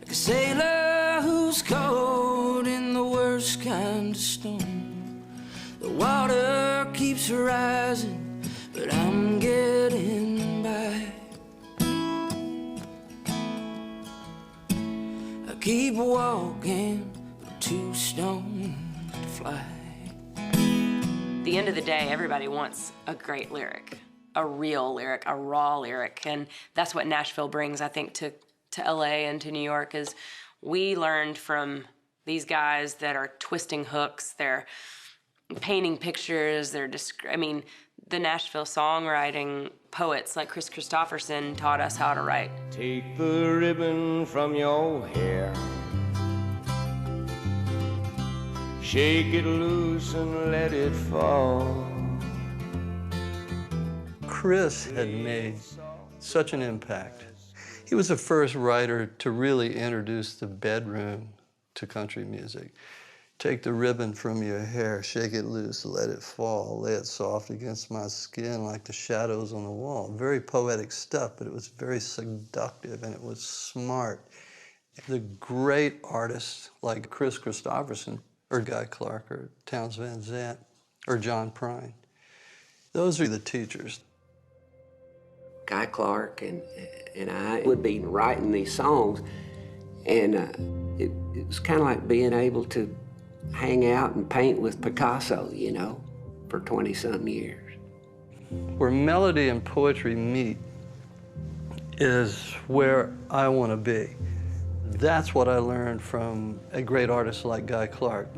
like a sailor who's caught in the worst kind of storm. The water keeps rising, but I'm getting by. I keep walking, but too stoned to fly. At the end of the day, everybody wants a great lyric, a real lyric, a raw lyric, and that's what Nashville brings, I think, to LA and to New York, is we learned from these guys that are twisting hooks, they're painting pictures, I mean, the Nashville songwriting poets like Chris Christopherson taught us how to write. Take the ribbon from your hair, shake it loose and let it fall. Chris had made such an impact. He was the first writer to really introduce the bedroom to country music. Take the ribbon from your hair, shake it loose, let it fall, lay it soft against my skin like the shadows on the wall. Very poetic stuff, but it was very seductive and it was smart. The great artists like Chris Christopherson, or Guy Clark, or Townes Van Zandt, or John Prine, those are the teachers. Guy Clark and I would be writing these songs, and it was kind of like being able to hang out and paint with Picasso, you know, for 20-something years. Where melody and poetry meet is where I want to be. That's what I learned from a great artist like Guy Clark.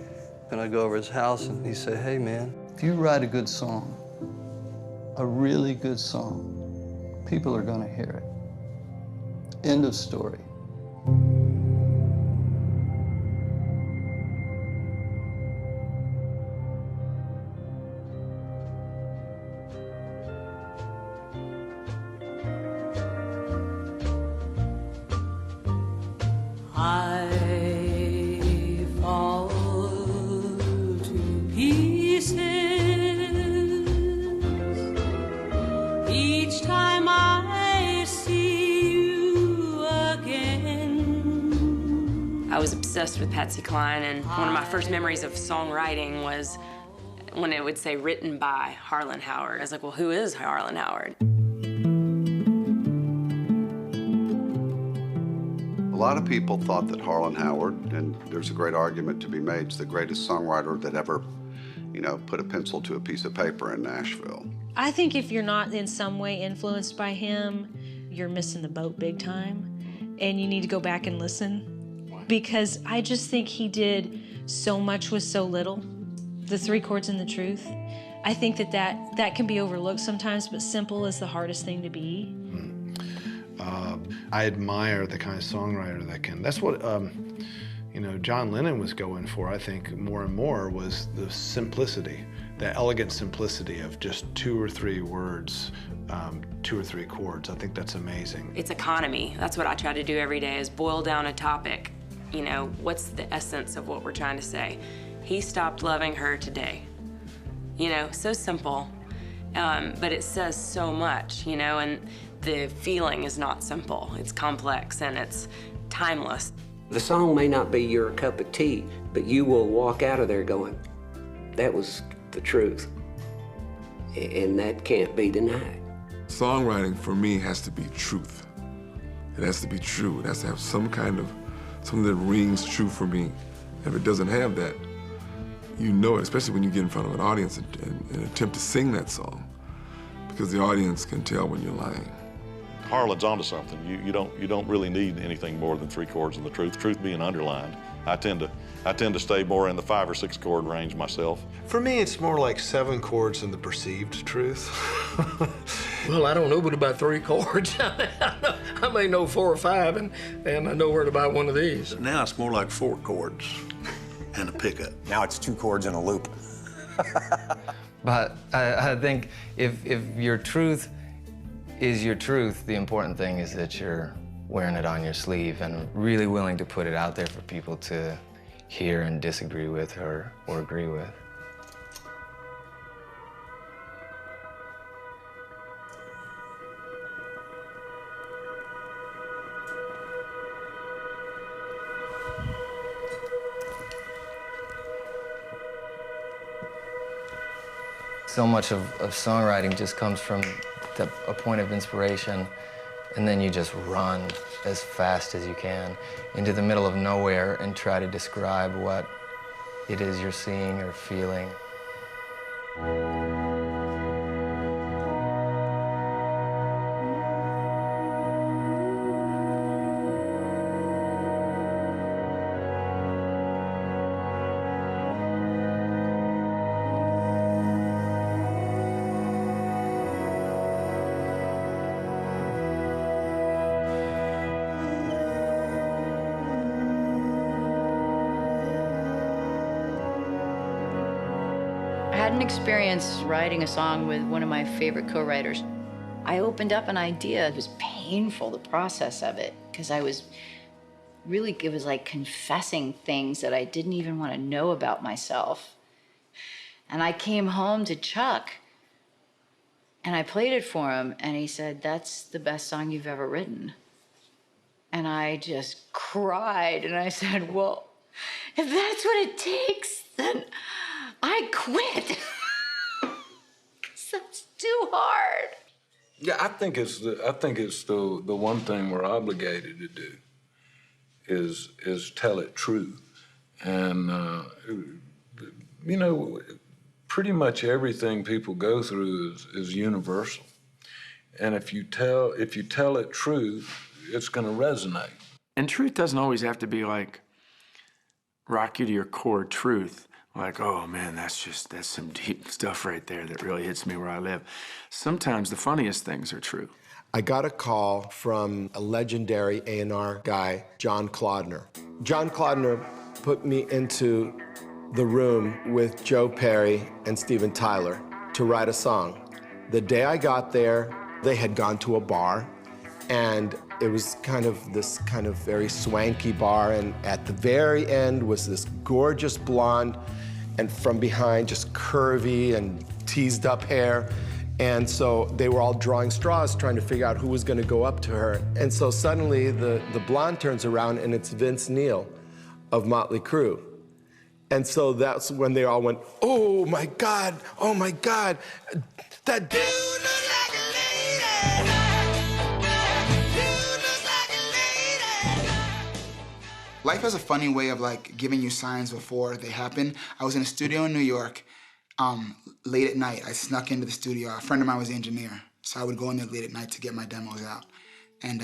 And I go over his house and he said, hey man, if you write a good song, a really good song, people are going to hear it. End of story. I fall to pieces each time I see you again. obsessed with Patsy Cline, and one of my first memories of songwriting was when it would say written by Harlan Howard. I was like, well, who is Harlan Howard? A lot of people thought that Harlan Howard, and there's a great argument to be made, is the greatest songwriter that ever, you know, put a pencil to a piece of paper in Nashville. I think if you're not in some way influenced by him, you're missing the boat big time, and you need to go back and listen, because I just think he did so much with so little. The 3 chords and the truth. I think that can be overlooked sometimes, but simple is the hardest thing to be. I admire the kind of songwriter that can. That's what you know, John Lennon was going for. I think more and more was the simplicity, the elegant simplicity of just 2 or 3 words, 2 or 3 chords. I think that's amazing. It's economy. That's what I try to do every day, is boil down a topic. You know, what's the essence of what we're trying to say? He stopped loving her today. You know, so simple, but it says so much, you know, and the feeling is not simple. It's complex and it's timeless. The song may not be your cup of tea, but you will walk out of there going, that was the truth. And that can't be denied. Songwriting for me has to be truth. It has to be true. It has to have something that rings true for me. If it doesn't have that, you know it, especially when you get in front of an audience and attempt to sing that song, because the audience can tell when you're lying. Harlan's onto something. You don't really need anything more than 3 chords and the truth. Truth being underlined. I tend to stay more in the 5 or 6 chord range myself. For me, it's more like 7 chords and the perceived truth. Well, I don't know but about 3 chords. I may know 4 or 5, and I know where to buy one of these. Now it's more like 4 chords and a pickup. Now it's 2 chords and a loop. But I think if your truth is your truth, the important thing is that you're wearing it on your sleeve and really willing to put it out there for people to hear and disagree with or agree with. So much of songwriting just comes from a point of inspiration, and then you just run as fast as you can into the middle of nowhere and try to describe what it is you're seeing or feeling. I had an experience writing a song with one of my favorite co-writers. I opened up an idea. It was painful, the process of it, because it was like confessing things that I didn't even want to know about myself. And I came home to Chuck, and I played it for him, and he said, "That's the best song you've ever written." And I just cried, and I said, well, if that's what it takes, then I quit. 'Cause that's too hard. Yeah, I think it's the one thing we're obligated to do is tell it true, and you know, pretty much everything people go through is universal, and if you tell it true, it's going to resonate. And truth doesn't always have to be like rock you to your core truth. Like, oh man, that's some deep stuff right there that really hits me where I live. Sometimes the funniest things are true. I got a call from a legendary A&R guy, John Clodner. John Clodner put me into the room with Joe Perry and Steven Tyler to write a song. The day I got there, they had gone to a bar, and it was this kind of very swanky bar, and at the very end was this gorgeous blonde, and from behind just curvy and teased up hair. And so they were all drawing straws trying to figure out who was gonna go up to her. And so suddenly the blonde turns around and it's Vince Neil. of Motley Crue. And so that's when they all went, oh my God, that dude looks like a lady. Life has a funny way of like giving you signs before they happen. I was in a studio in New York late at night. I snuck into the studio. A friend of mine was the engineer, so I would go in there late at night to get my demos out. And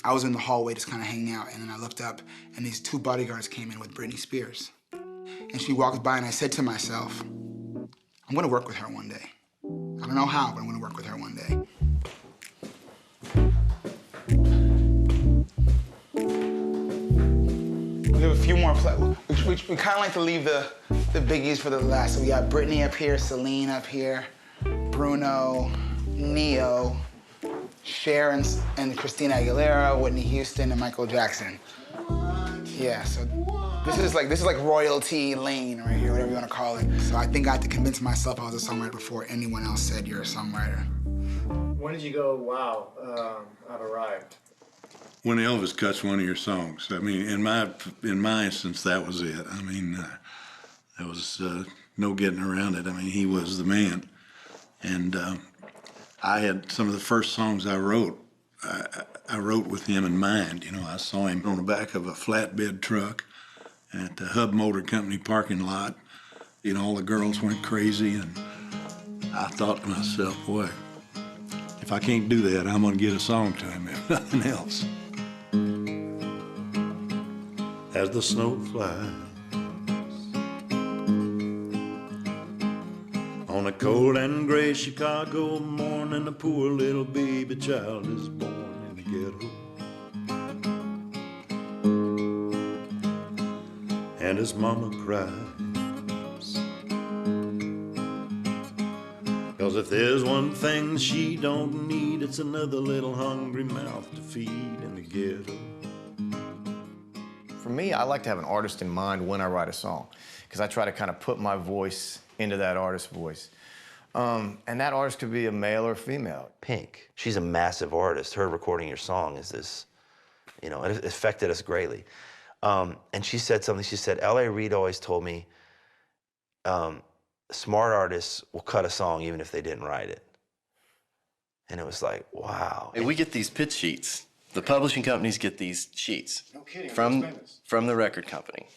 I was in the hallway just kind of hanging out, and then I looked up, and these two bodyguards came in with Britney Spears. And she walked by, and I said to myself, I'm gonna work with her one day. I don't know how, but I'm gonna work with her one day. We have a few more, we kind of like to leave the biggies for the last. So we got Britney up here, Celine up here, Bruno, Neo, Cher and Christina Aguilera, Whitney Houston, and Michael Jackson. Yeah, so this is like royalty lane right here, whatever you want to call it. So I think I had to convince myself I was a songwriter before anyone else said you're a songwriter. When did you go, wow, I've arrived? When Elvis cuts one of your songs. I mean, in my instance, that was it. I mean, there was no getting around it. I mean, he was the man. And I had some of the first songs I wrote, I wrote with him in mind. You know, I saw him on the back of a flatbed truck at the Hub Motor Company parking lot. You know, all the girls went crazy, and I thought to myself, boy, if I can't do that, I'm gonna get a song to him, if nothing else. As the snow flies on a cold and gray Chicago morning, a poor little baby child is born in the ghetto. And his mama cries, 'cause if there's one thing she don't need, it's another little hungry mouth to feed in the ghetto. For me, I like to have an artist in mind when I write a song, because I try to kind of put my voice into that artist's voice. And that artist could be a male or female. Pink, she's a massive artist. Her recording your song is this, you know, it affected us greatly. And she said something, she said, L.A. Reid always told me, smart artists will cut a song even if they didn't write it. And it was like, wow. And we get these pitch sheets. The publishing companies get these sheets from the record company.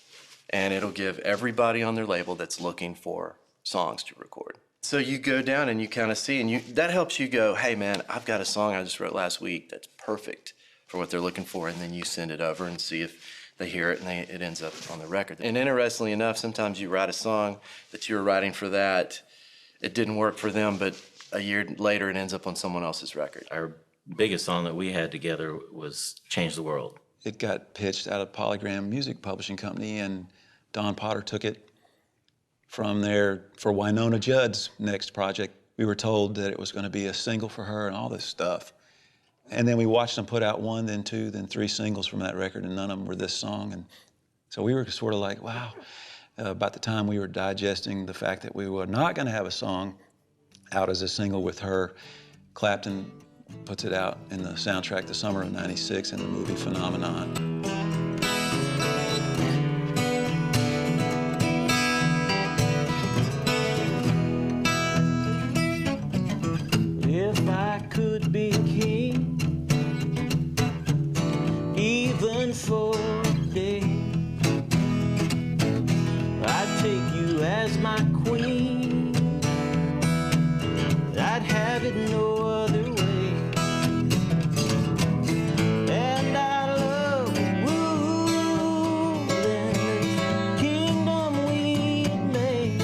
And it'll give everybody on their label that's looking for songs to record. So you go down and you kind of see, and that helps you go, hey man, I've got a song I just wrote last week that's perfect for what they're looking for, and then you send it over and see if they hear it and it ends up on the record. And interestingly enough, sometimes you write a song that you were writing for that, it didn't work for them, but a year later it ends up on someone else's record. Our biggest song that we had together was Change the World. It got pitched out of Polygram Music Publishing Company, and Don Potter took it from there for Winona Judd's next project. We were told that it was going to be a single for her and all this stuff. And then we watched them put out 1, then 2, then 3 singles from that record, and none of them were this song. And so we were sort of like, wow. About the time we were digesting the fact that we were not going to have a song out as a single with her, Clapton puts it out in the soundtrack, The Summer of '96, in the movie Phenomenon. If I could be king, even for a day, I'd take you as my queen. I'd have it no other way. And I love ruling this kingdom we made.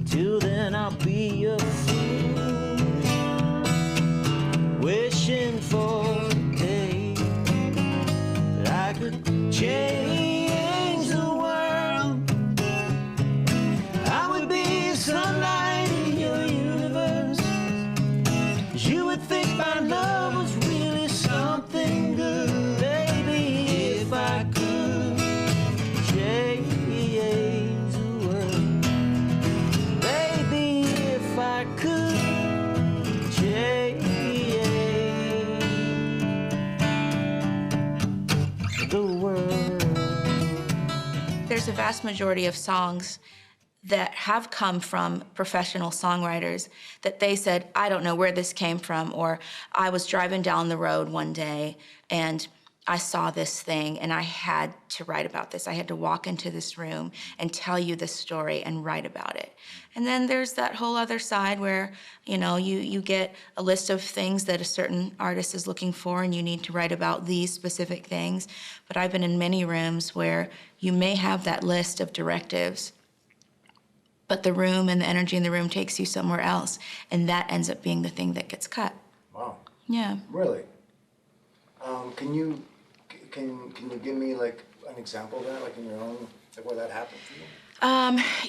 Till then I'll be a fool, wishing for a day that I could change the world. I would be sunlight in your universe. You would think my love was really something good, baby, if I could change the world. Baby, if I could change. there's a vast majority of songs that have come from professional songwriters that they said, I don't know where this came from, or I was driving down the road one day and I saw this thing and I had to write about this. I had to walk into this room and tell you this story and write about it. And then there's that whole other side where, you know, you get a list of things that a certain artist is looking for and you need to write about these specific things. But I've been in many rooms where you may have that list of directives, but the room and the energy in the room takes you somewhere else, and that ends up being the thing that gets cut. Wow. Yeah. Really? Can you give me like an example of that, like in your own, like where that happened for you?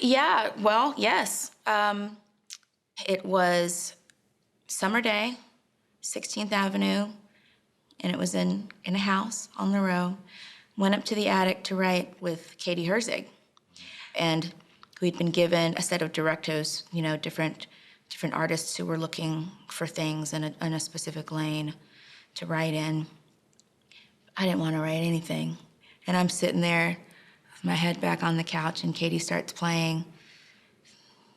Yeah, well, yes. It was summer day, 16th Avenue, and it was in a house on the row. Went up to the attic to write with Katie Herzig. And we'd been given a set of directives, you know, different artists who were looking for things in a specific lane to write in. I didn't want to write anything. And I'm sitting there with my head back on the couch, and Katie starts playing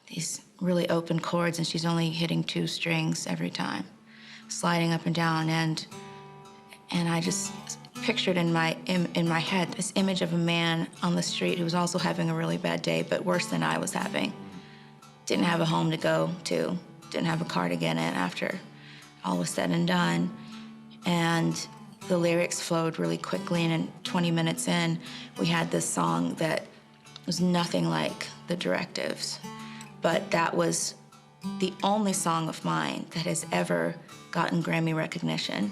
these really open chords, and she's only hitting 2 strings every time, sliding up and down. And I just pictured in my head this image of a man on the street who was also having a really bad day, but worse than I was having. Didn't have a home to go to, didn't have a car to get in after all was said and done. And the lyrics flowed really quickly, and 20 minutes in, we had this song that was nothing like the directives. But that was the only song of mine that has ever gotten Grammy recognition.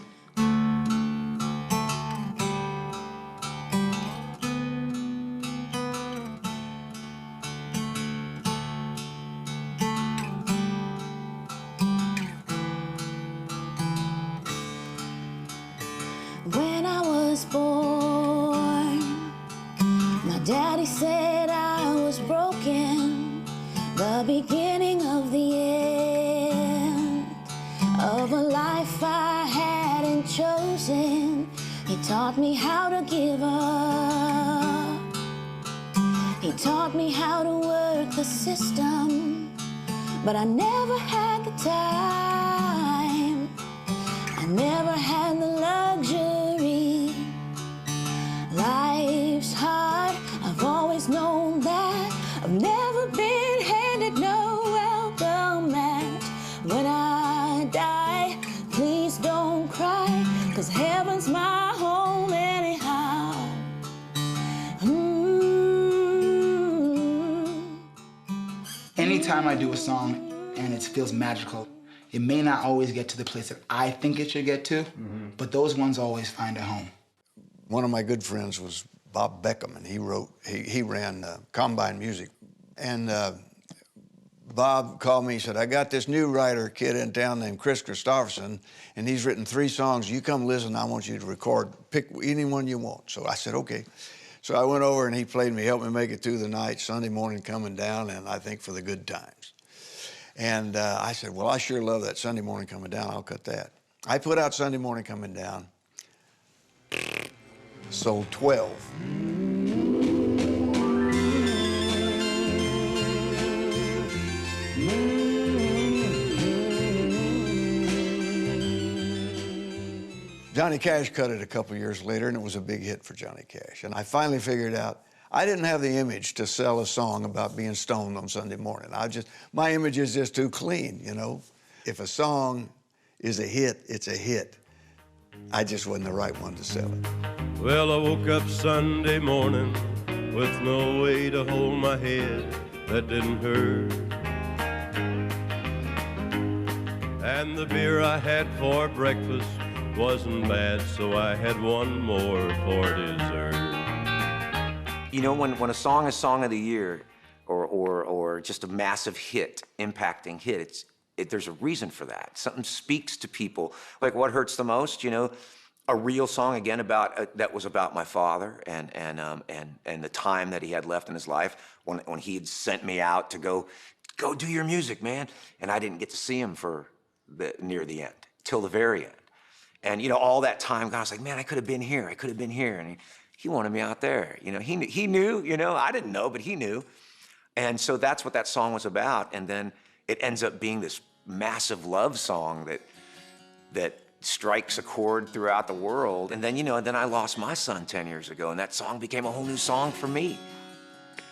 When I was born, my daddy said I was broken, the beginning of the end of a life I hadn't chosen. He taught me how to give up. He taught me how to work the system, but I never had the time. I never had the luxury. Life's hard, I've always known that. I've never been handed no welcome mat. When I die, please don't cry, 'cause heaven's my home anyhow. Anytime I do a song and it feels magical, it may not always get to the place that I think it should get to, but those ones always find a home. One of my good friends was Bob Beckham, and he ran Combine Music. And Bob called me, he said, I got this new writer kid in town named Chris Christopherson, and he's written 3 songs. You come listen, I want you to record, pick any one you want. So I said, okay. So I went over and he played me, helped me make it through the night, Sunday morning coming down, and I think for the good times. And I said, well, I sure love that Sunday morning coming down, I'll cut that. I put out Sunday morning coming down, sold 12. Johnny Cash cut it a couple years later, and it was a big hit for Johnny Cash. And I finally figured out I didn't have the image to sell a song about being stoned on Sunday morning. My image is just too clean, you know? If a song is a hit, it's a hit. I just wasn't the right one to sell it. Well, I woke up Sunday morning with no way to hold my head that didn't hurt. And the beer I had for breakfast wasn't bad, so I had one more for dessert. You know, when a song is Song of the Year or just a massive hit, impacting hit, there's a reason for that. Something speaks to people. Like What Hurts the Most, you know, a real song, again, that was about my father and the time that he had left in his life when he had sent me out to go do your music, man. And I didn't get to see him for near the end, till the very end. And, you know, all that time, I was like, man, I could have been here. I could have been here. And he wanted me out there. You know, he knew, you know, I didn't know, but he knew. And so that's what that song was about. And then it ends up being this massive love song that strikes a chord throughout the world. And then, you know, then I lost my son 10 years ago, and that song became a whole new song for me.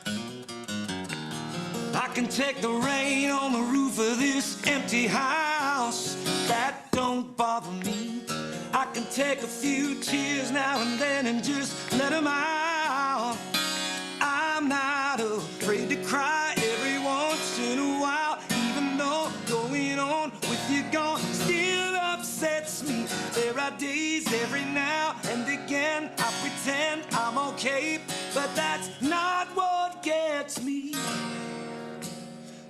I can take the rain on the roof of this empty house. That don't bother me. I can take a few tears now and then and just let them out. I'm not afraid to cry every once in a while, even though going on with you gone still upsets me. There are days every now and again I pretend I'm okay, but that's not what gets me.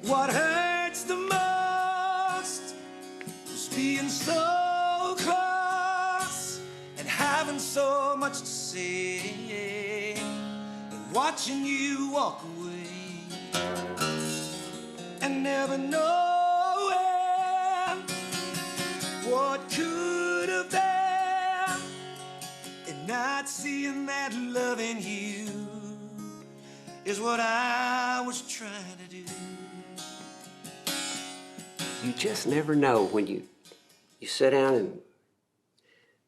What hurts the most is being so close and having so much to say, and watching you walk away and never knowing what could have been, and not seeing that love in you is what I was trying to do. You just never know when you sit down and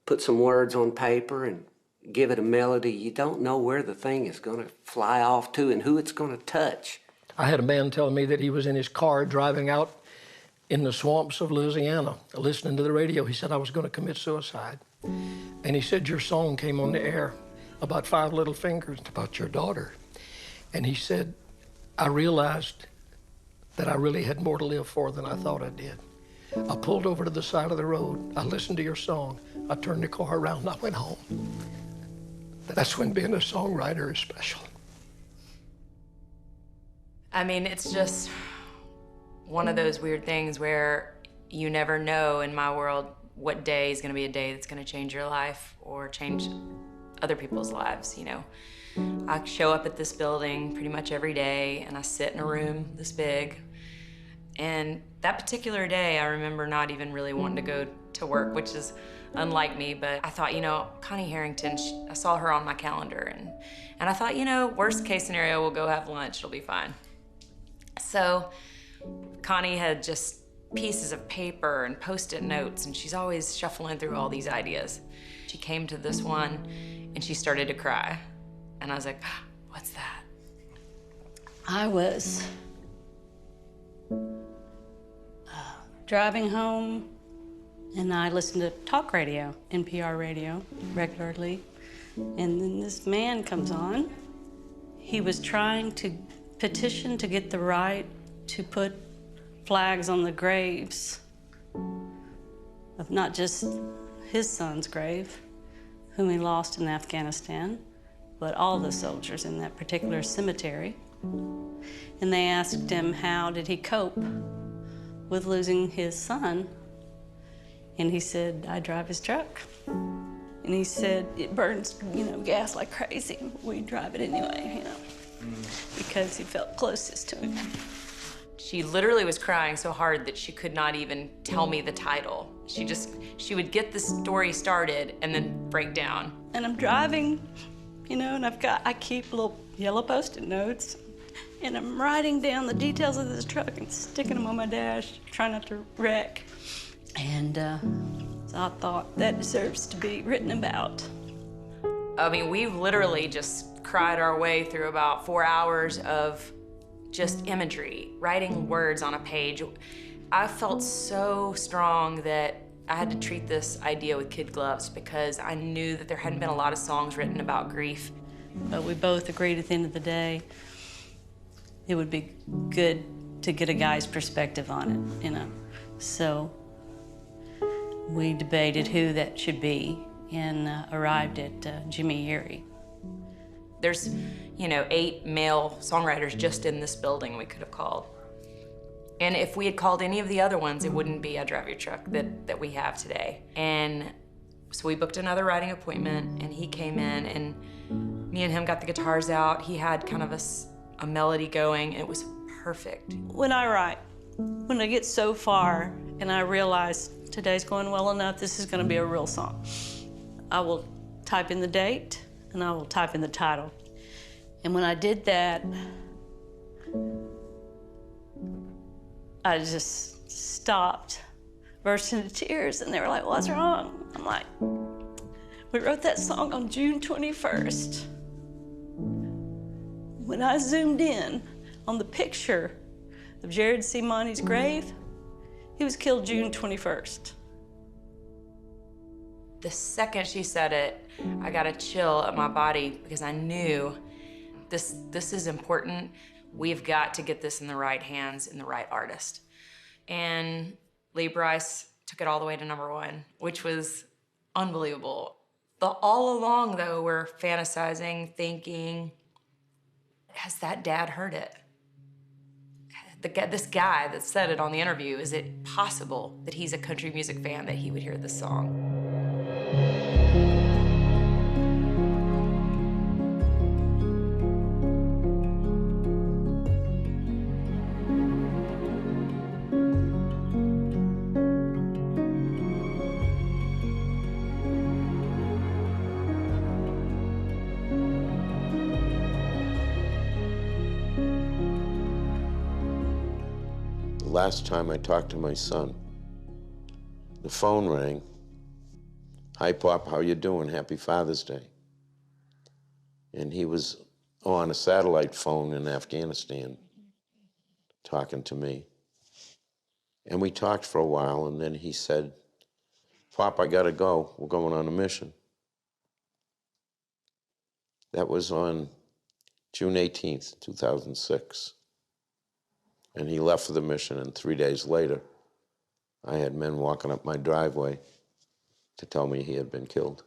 put some words on paper and give it a melody. You don't know where the thing is going to fly off to and who it's going to touch. I had a man tell me that he was in his car driving out in the swamps of Louisiana, listening to the radio. He said, I was going to commit suicide. And he said, your song came on the air about Five Little Fingers, about your daughter. And he said, I realized that I really had more to live for than I thought I did. I pulled over to the side of the road. I listened to your song. I turned the car around and I went home. That's when being a songwriter is special. I mean, it's just one of those weird things where you never know in my world what day is gonna be a day that's gonna change your life or change other people's lives, you know. I show up at this building pretty much every day and I sit in a room this big. And that particular day, I remember not even really wanting to go to work, which is unlike me, but I thought, you know, Connie Harrington, I saw her on my calendar and I thought, you know, worst case scenario, we'll go have lunch, it'll be fine. So Connie had just pieces of paper and Post-it notes, and she's always shuffling through all these ideas. She came to this one and she started to cry. And I was like, what's that? I was driving home and I listened to talk radio, NPR radio, regularly. And then this man comes on. He was trying to petition to get the right to put flags on the graves of not just his son's grave, whom he lost in Afghanistan, but all the soldiers in that particular cemetery. And they asked him how did he cope with losing his son. And he said, I drive his truck. And he said, it burns, you know, gas like crazy. We drive it anyway, you know, because he felt closest to him. She literally was crying so hard that she could not even tell me the title. She would get the story started and then break down. And I'm driving, you know, and I keep little yellow Post-it notes, and I'm writing down the details of this truck and sticking them on my dash, trying not to wreck. And so I thought that deserves to be written about. I mean, we literally just cried our way through about 4 hours of just imagery, writing words on a page. I felt so strong that I had to treat this idea with kid gloves because I knew that there hadn't been a lot of songs written about grief. But we both agreed at the end of the day, it would be good to get a guy's perspective on it, you know. So we debated who that should be and arrived at Jimmy Erie. There's, you know, 8 male songwriters just in this building we could have called. And if we had called any of the other ones, it wouldn't be I Drive Your Truck that we have today. And so we booked another writing appointment and he came in and me and him got the guitars out. He had kind of a melody going and it was perfect. When I write, when I get so far and I realize today's going well enough, this is gonna be a real song, I will type in the date and I will type in the title. And when I did that, I just stopped, burst into tears, and they were like, "What's wrong?" I'm like, "We wrote that song on June 21st. When I zoomed in on the picture of Jared C. Monte's grave, he was killed June 21st. The second she said it, I got a chill up my body because I knew this is important. We've got to get this in the right hands and the right artist. And Lee Brice took it all the way to #1, which was unbelievable. All along, though, we're fantasizing, thinking, has that dad heard it? This guy that said it on the interview, is it possible that he's a country music fan, that he would hear this song? Last time I talked to my son, the phone rang. "Hi, Pop, how you doing? Happy Father's Day." And he was on a satellite phone in Afghanistan talking to me. And we talked for a while, and then he said, "Pop, I gotta go. We're going on a mission." That was on June 18th, 2006. And he left for the mission, and 3 days later, I had men walking up my driveway to tell me he had been killed.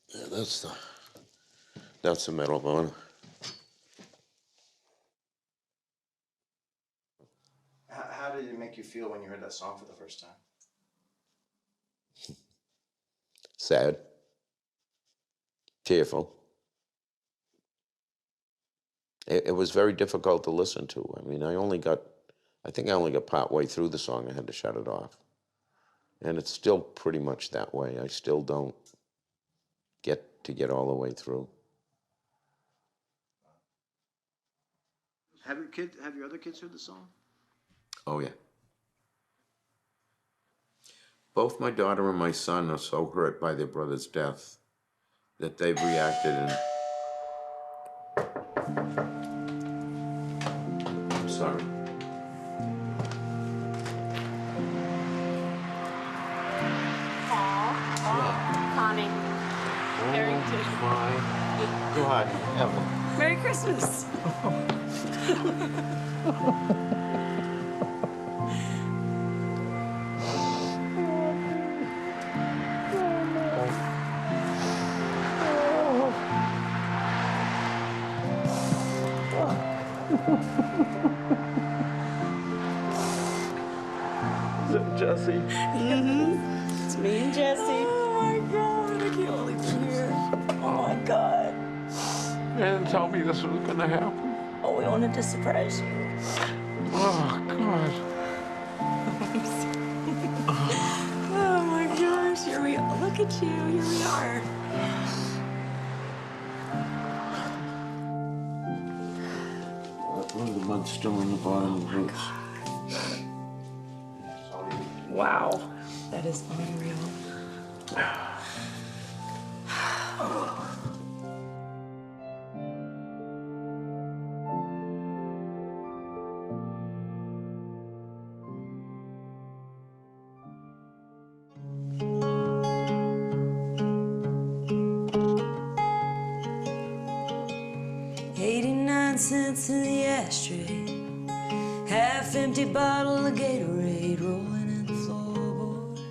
Yeah, that's the Medal of Honor. How did it make you feel when you heard that song for the first time? Sad, tearful. It was very difficult to listen to. I mean, I think I only got part way through the song. I had to shut it off. And it's still pretty much that way. I still don't get all the way through. Have your other kids heard the song? Oh, yeah. Both my daughter and my son are so hurt by their brother's death that they've reacted in... I'm sorry. Connie. Go ahead, Evelyn. Merry Christmas. Is it Jesse? Mm-hmm. It's me and Jesse. Oh my God, I can't believe you're here. Oh my God. They didn't tell me this was gonna happen. Oh, we wanted to surprise you. Oh, God. Oh my gosh, here we are. Look at you, here we are. Look at the mud still on the bottom of the boots. Wow. That is unreal. $0.89 in the ashtray, half-empty bottle of Gatorade rolling in the floorboards.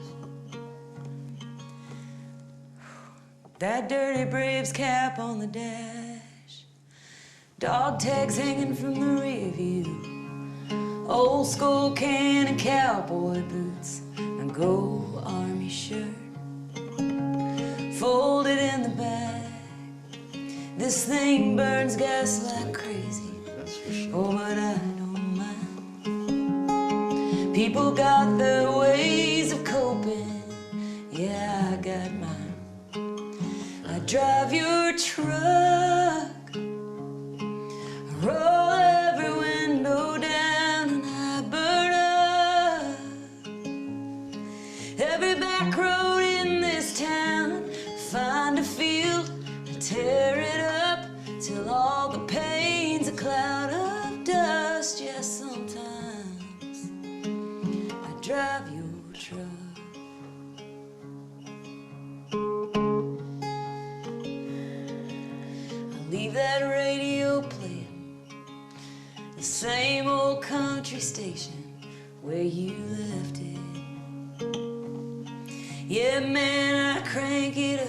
That dirty Braves cap on the dash, dog tags hanging from the rear view, old school can and cowboy boots, and gold army shirt folded in the back. This thing burns gas like crazy. Oh, but I don't People got their ways of coping. Yeah, I got mine. I drive your truck. I roll every window down and I burn up every back road in this town. Find a field, I tear it up till all the pain's a cloud of dust. Yes, sometimes I drive your truck. I leave that radio playing, the same old country station where you left it. Yeah, man, I crank it up.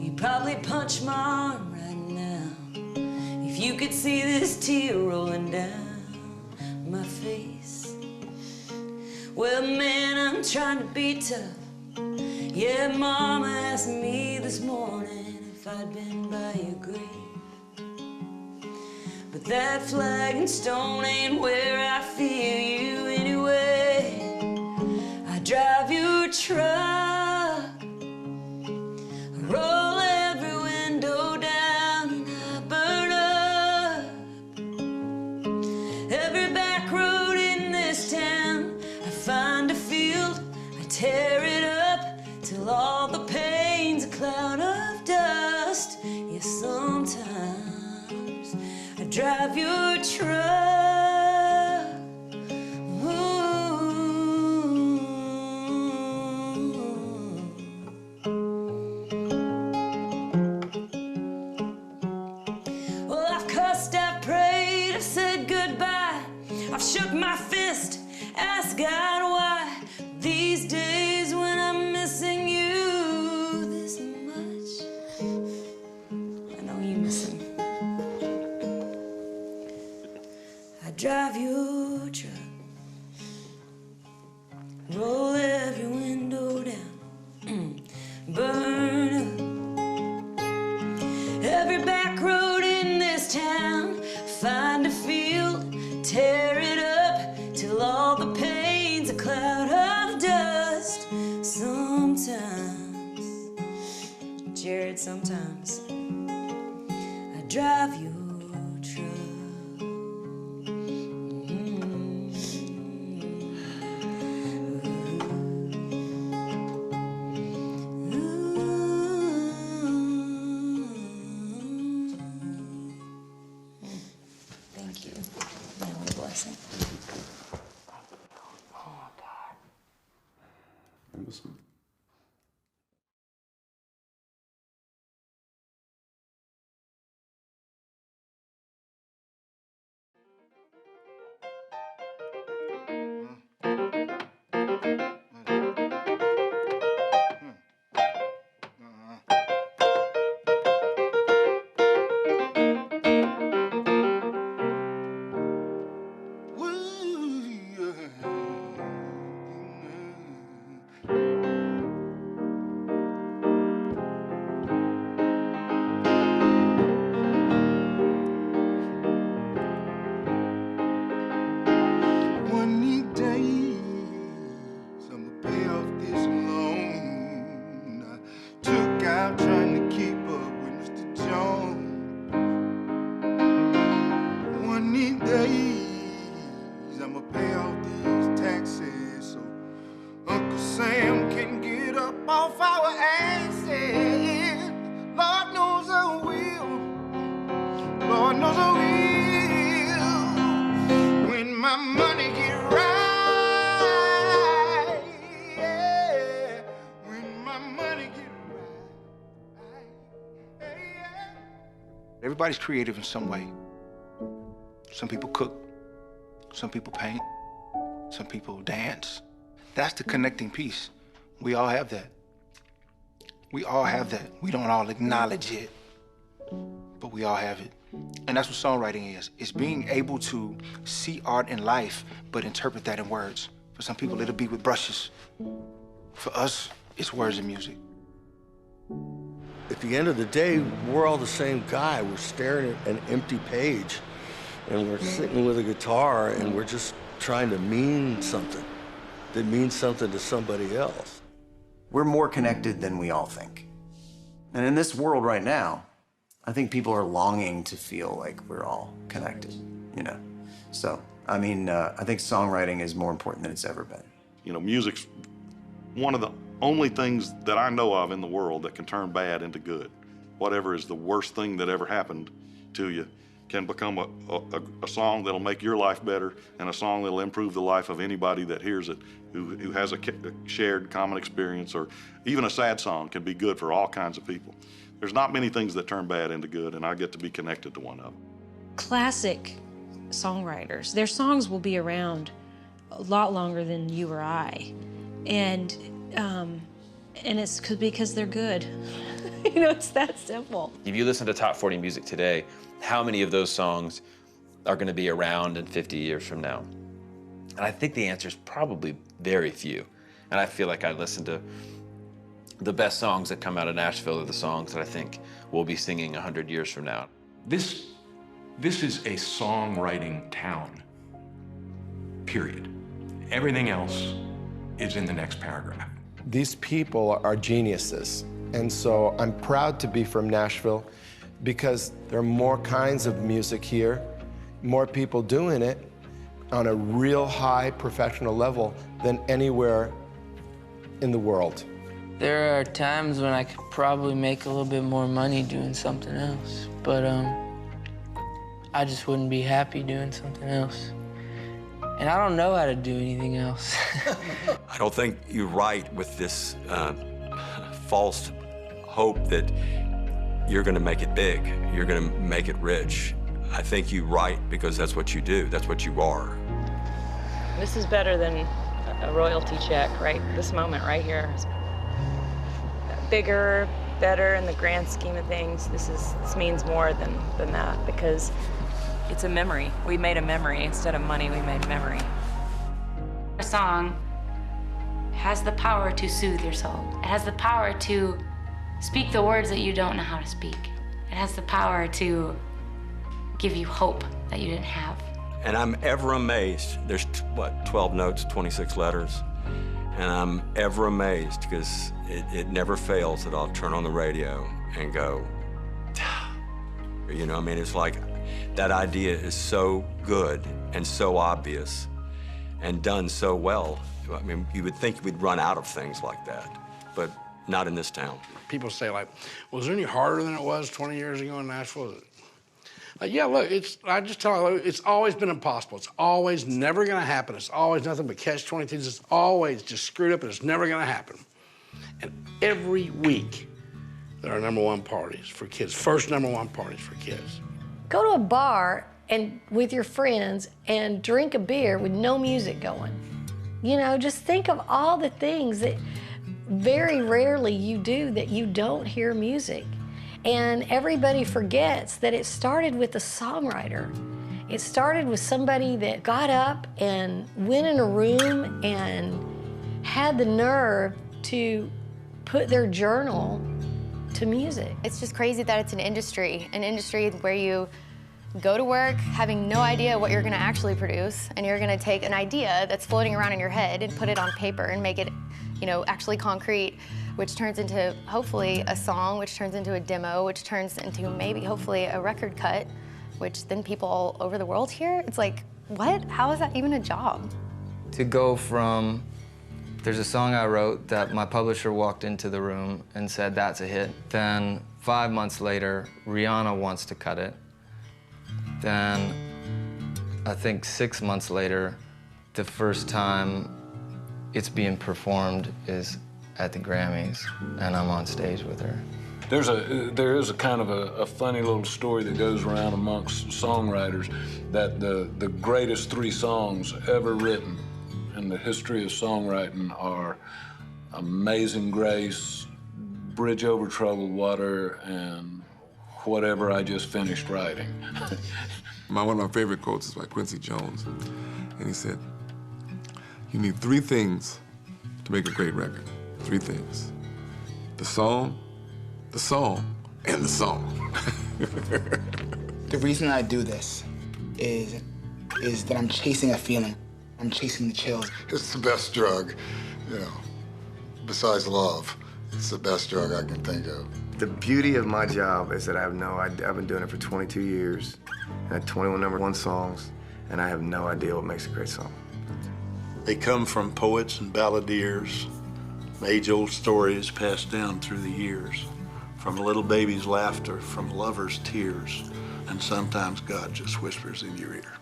You probably punch my arm right now if you could see this tear rolling down my face. Well, man, I'm trying to be tough. Yeah, Mama asked me this morning if I'd been by your grave, but that flag and stone ain't where I feel you anyway. I drive your truck, I roll every window down and I burn up every back road in this town. I find a field, I tear it up till all the pain's a cloud of dust. Yeah, sometimes I drive your truck. I've shook my fist, asked God why. These days when I'm missing you this much, I know you miss him. I drive your truck, roll every window down, burn up every back road in this town. Find a field, tear it up till all the pain's a cloud of dust. Sometimes, Jared, sometimes I drive your truck. Thank you. Now a blessing. Everybody's creative in some way. Some people cook, some people paint, some people dance. That's the connecting piece. We all have that. We all have that. We don't all acknowledge it, but we all have it. And that's what songwriting is. It's being able to see art in life, but interpret that in words. For some people, it'll be with brushes. For us, it's words and music. At the end of the day, we're all the same guy. We're staring at an empty page. and we're sitting with a guitar and we're just trying to mean something that means something to somebody else. We're more connected than we all think. And in this world right now, I think people are longing to feel like we're all connected, you know? So, I mean, I think songwriting is more important than it's ever been. You know, music's one of the only things that I know of in the world that can turn bad into good. Whatever is the worst thing that ever happened to you can become a song that'll make your life better and a song that'll improve the life of anybody that hears it, who has a shared common experience, or even a sad song can be good for all kinds of people. There's not many things that turn bad into good, and I get to be connected to one of them. Classic songwriters, their songs will be around a lot longer than you or I. And it's because they're good. You know, it's that simple. If you listen to top 40 music today, how many of those songs are going to be around in 50 years from now? And I think the answer is probably very few. And I feel like I listen to the best songs that come out of Nashville are the songs that I think we'll be singing 100 years from now. This is a songwriting town, period. Everything else is in the next paragraph. These people are geniuses. And so I'm proud to be from Nashville because there are more kinds of music here, more people doing it on a real high professional level than anywhere in the world. There are times when I could probably make a little bit more money doing something else, but I just wouldn't be happy doing something else. And I don't know how to do anything else. I don't think you write with this false hope that you're going to make it big, you're going to make it rich. I think you write because that's what you do, that's what you are. This is better than a royalty check, right? This moment right here is bigger, better in the grand scheme of things. This means more than that because it's a memory. We made a memory. Instead of money, we made memory. A song has the power to soothe your soul. It has the power to speak the words that you don't know how to speak. It has the power to give you hope that you didn't have. And I'm ever amazed. There's, what, 12 notes, 26 letters. And I'm ever amazed because it never fails that I'll turn on the radio and go, you know, I mean, it's like that idea is so good and so obvious and done so well. I mean, you would think we'd run out of things like that, but not in this town. People say, like, was it any harder than it was 20 years ago in Nashville? Like, yeah, look, I just tell you, it's always been impossible. It's always never gonna happen. It's always nothing but catch-22. It's always just screwed up and it's never gonna happen. And every week, there are #1 parties for kids, first #1 parties for kids. Go to a bar and with your friends and drink a beer with no music going. You know, just think of all the things that very rarely you do that you don't hear music. And everybody forgets that it started with a songwriter. It started with somebody that got up and went in a room and had the nerve to put their journal to music. It's just crazy that it's an industry where you go to work having no idea what you're gonna actually produce, and you're gonna take an idea that's floating around in your head and put it on paper and make it, you know, actually concrete, which turns into, hopefully, a song, which turns into a demo, which turns into maybe, hopefully, a record cut, which then people all over the world hear. It's like, what? How is that even a job? To go from, there's a song I wrote that my publisher walked into the room and said, that's a hit. Then 5 months later, Rihanna wants to cut it. Then, I think 6 months later, the first time it's being performed is at the Grammys, and I'm on stage with her. There is a kind of a funny little story that goes around amongst songwriters that the greatest 3 songs ever written in the history of songwriting are Amazing Grace, Bridge Over Troubled Water, and whatever I just finished writing. One of my favorite quotes is by Quincy Jones, and he said, you need 3 things to make a great record. 3 things. The song, and the song. The reason I do this is that I'm chasing a feeling. I'm chasing the chills. It's the best drug, you know, besides love. It's the best drug I can think of. The beauty of my job is that I have no idea. I've been doing it for 22 years. I had 21 #1 songs, and I have no idea what makes a great song. They come from poets and balladeers, age-old stories passed down through the years, from a little baby's laughter, from lovers' tears, and sometimes God just whispers in your ear.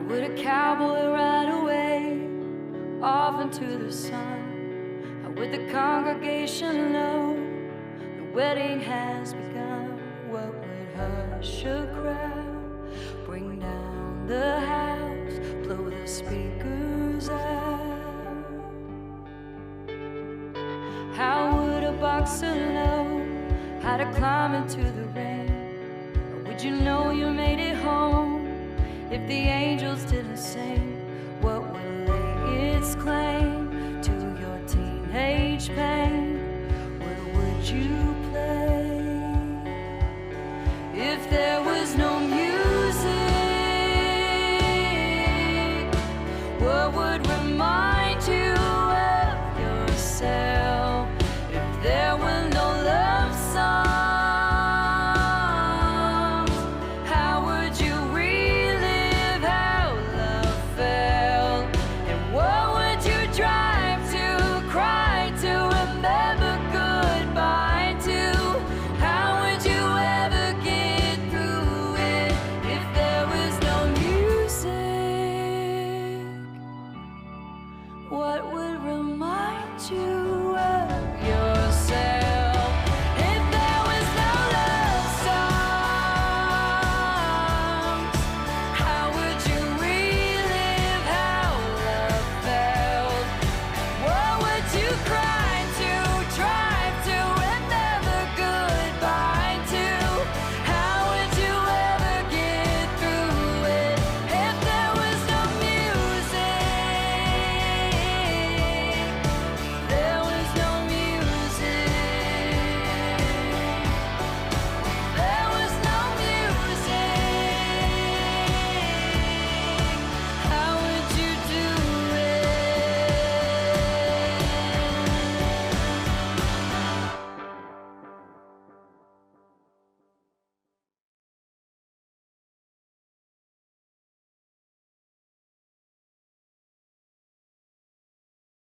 Would a cowboy ride away off into the sun? How would the congregation know the wedding has begun? What would hush a crowd, bring down the house, blow the speakers out? How would a boxer know how to climb into the ring? Or would you know you made it home if the angels didn't sing? What would lay its claim to your teenage pain? Where would you play if there was no music? What would remind you of yourself if there were no love songs? What would remind you of your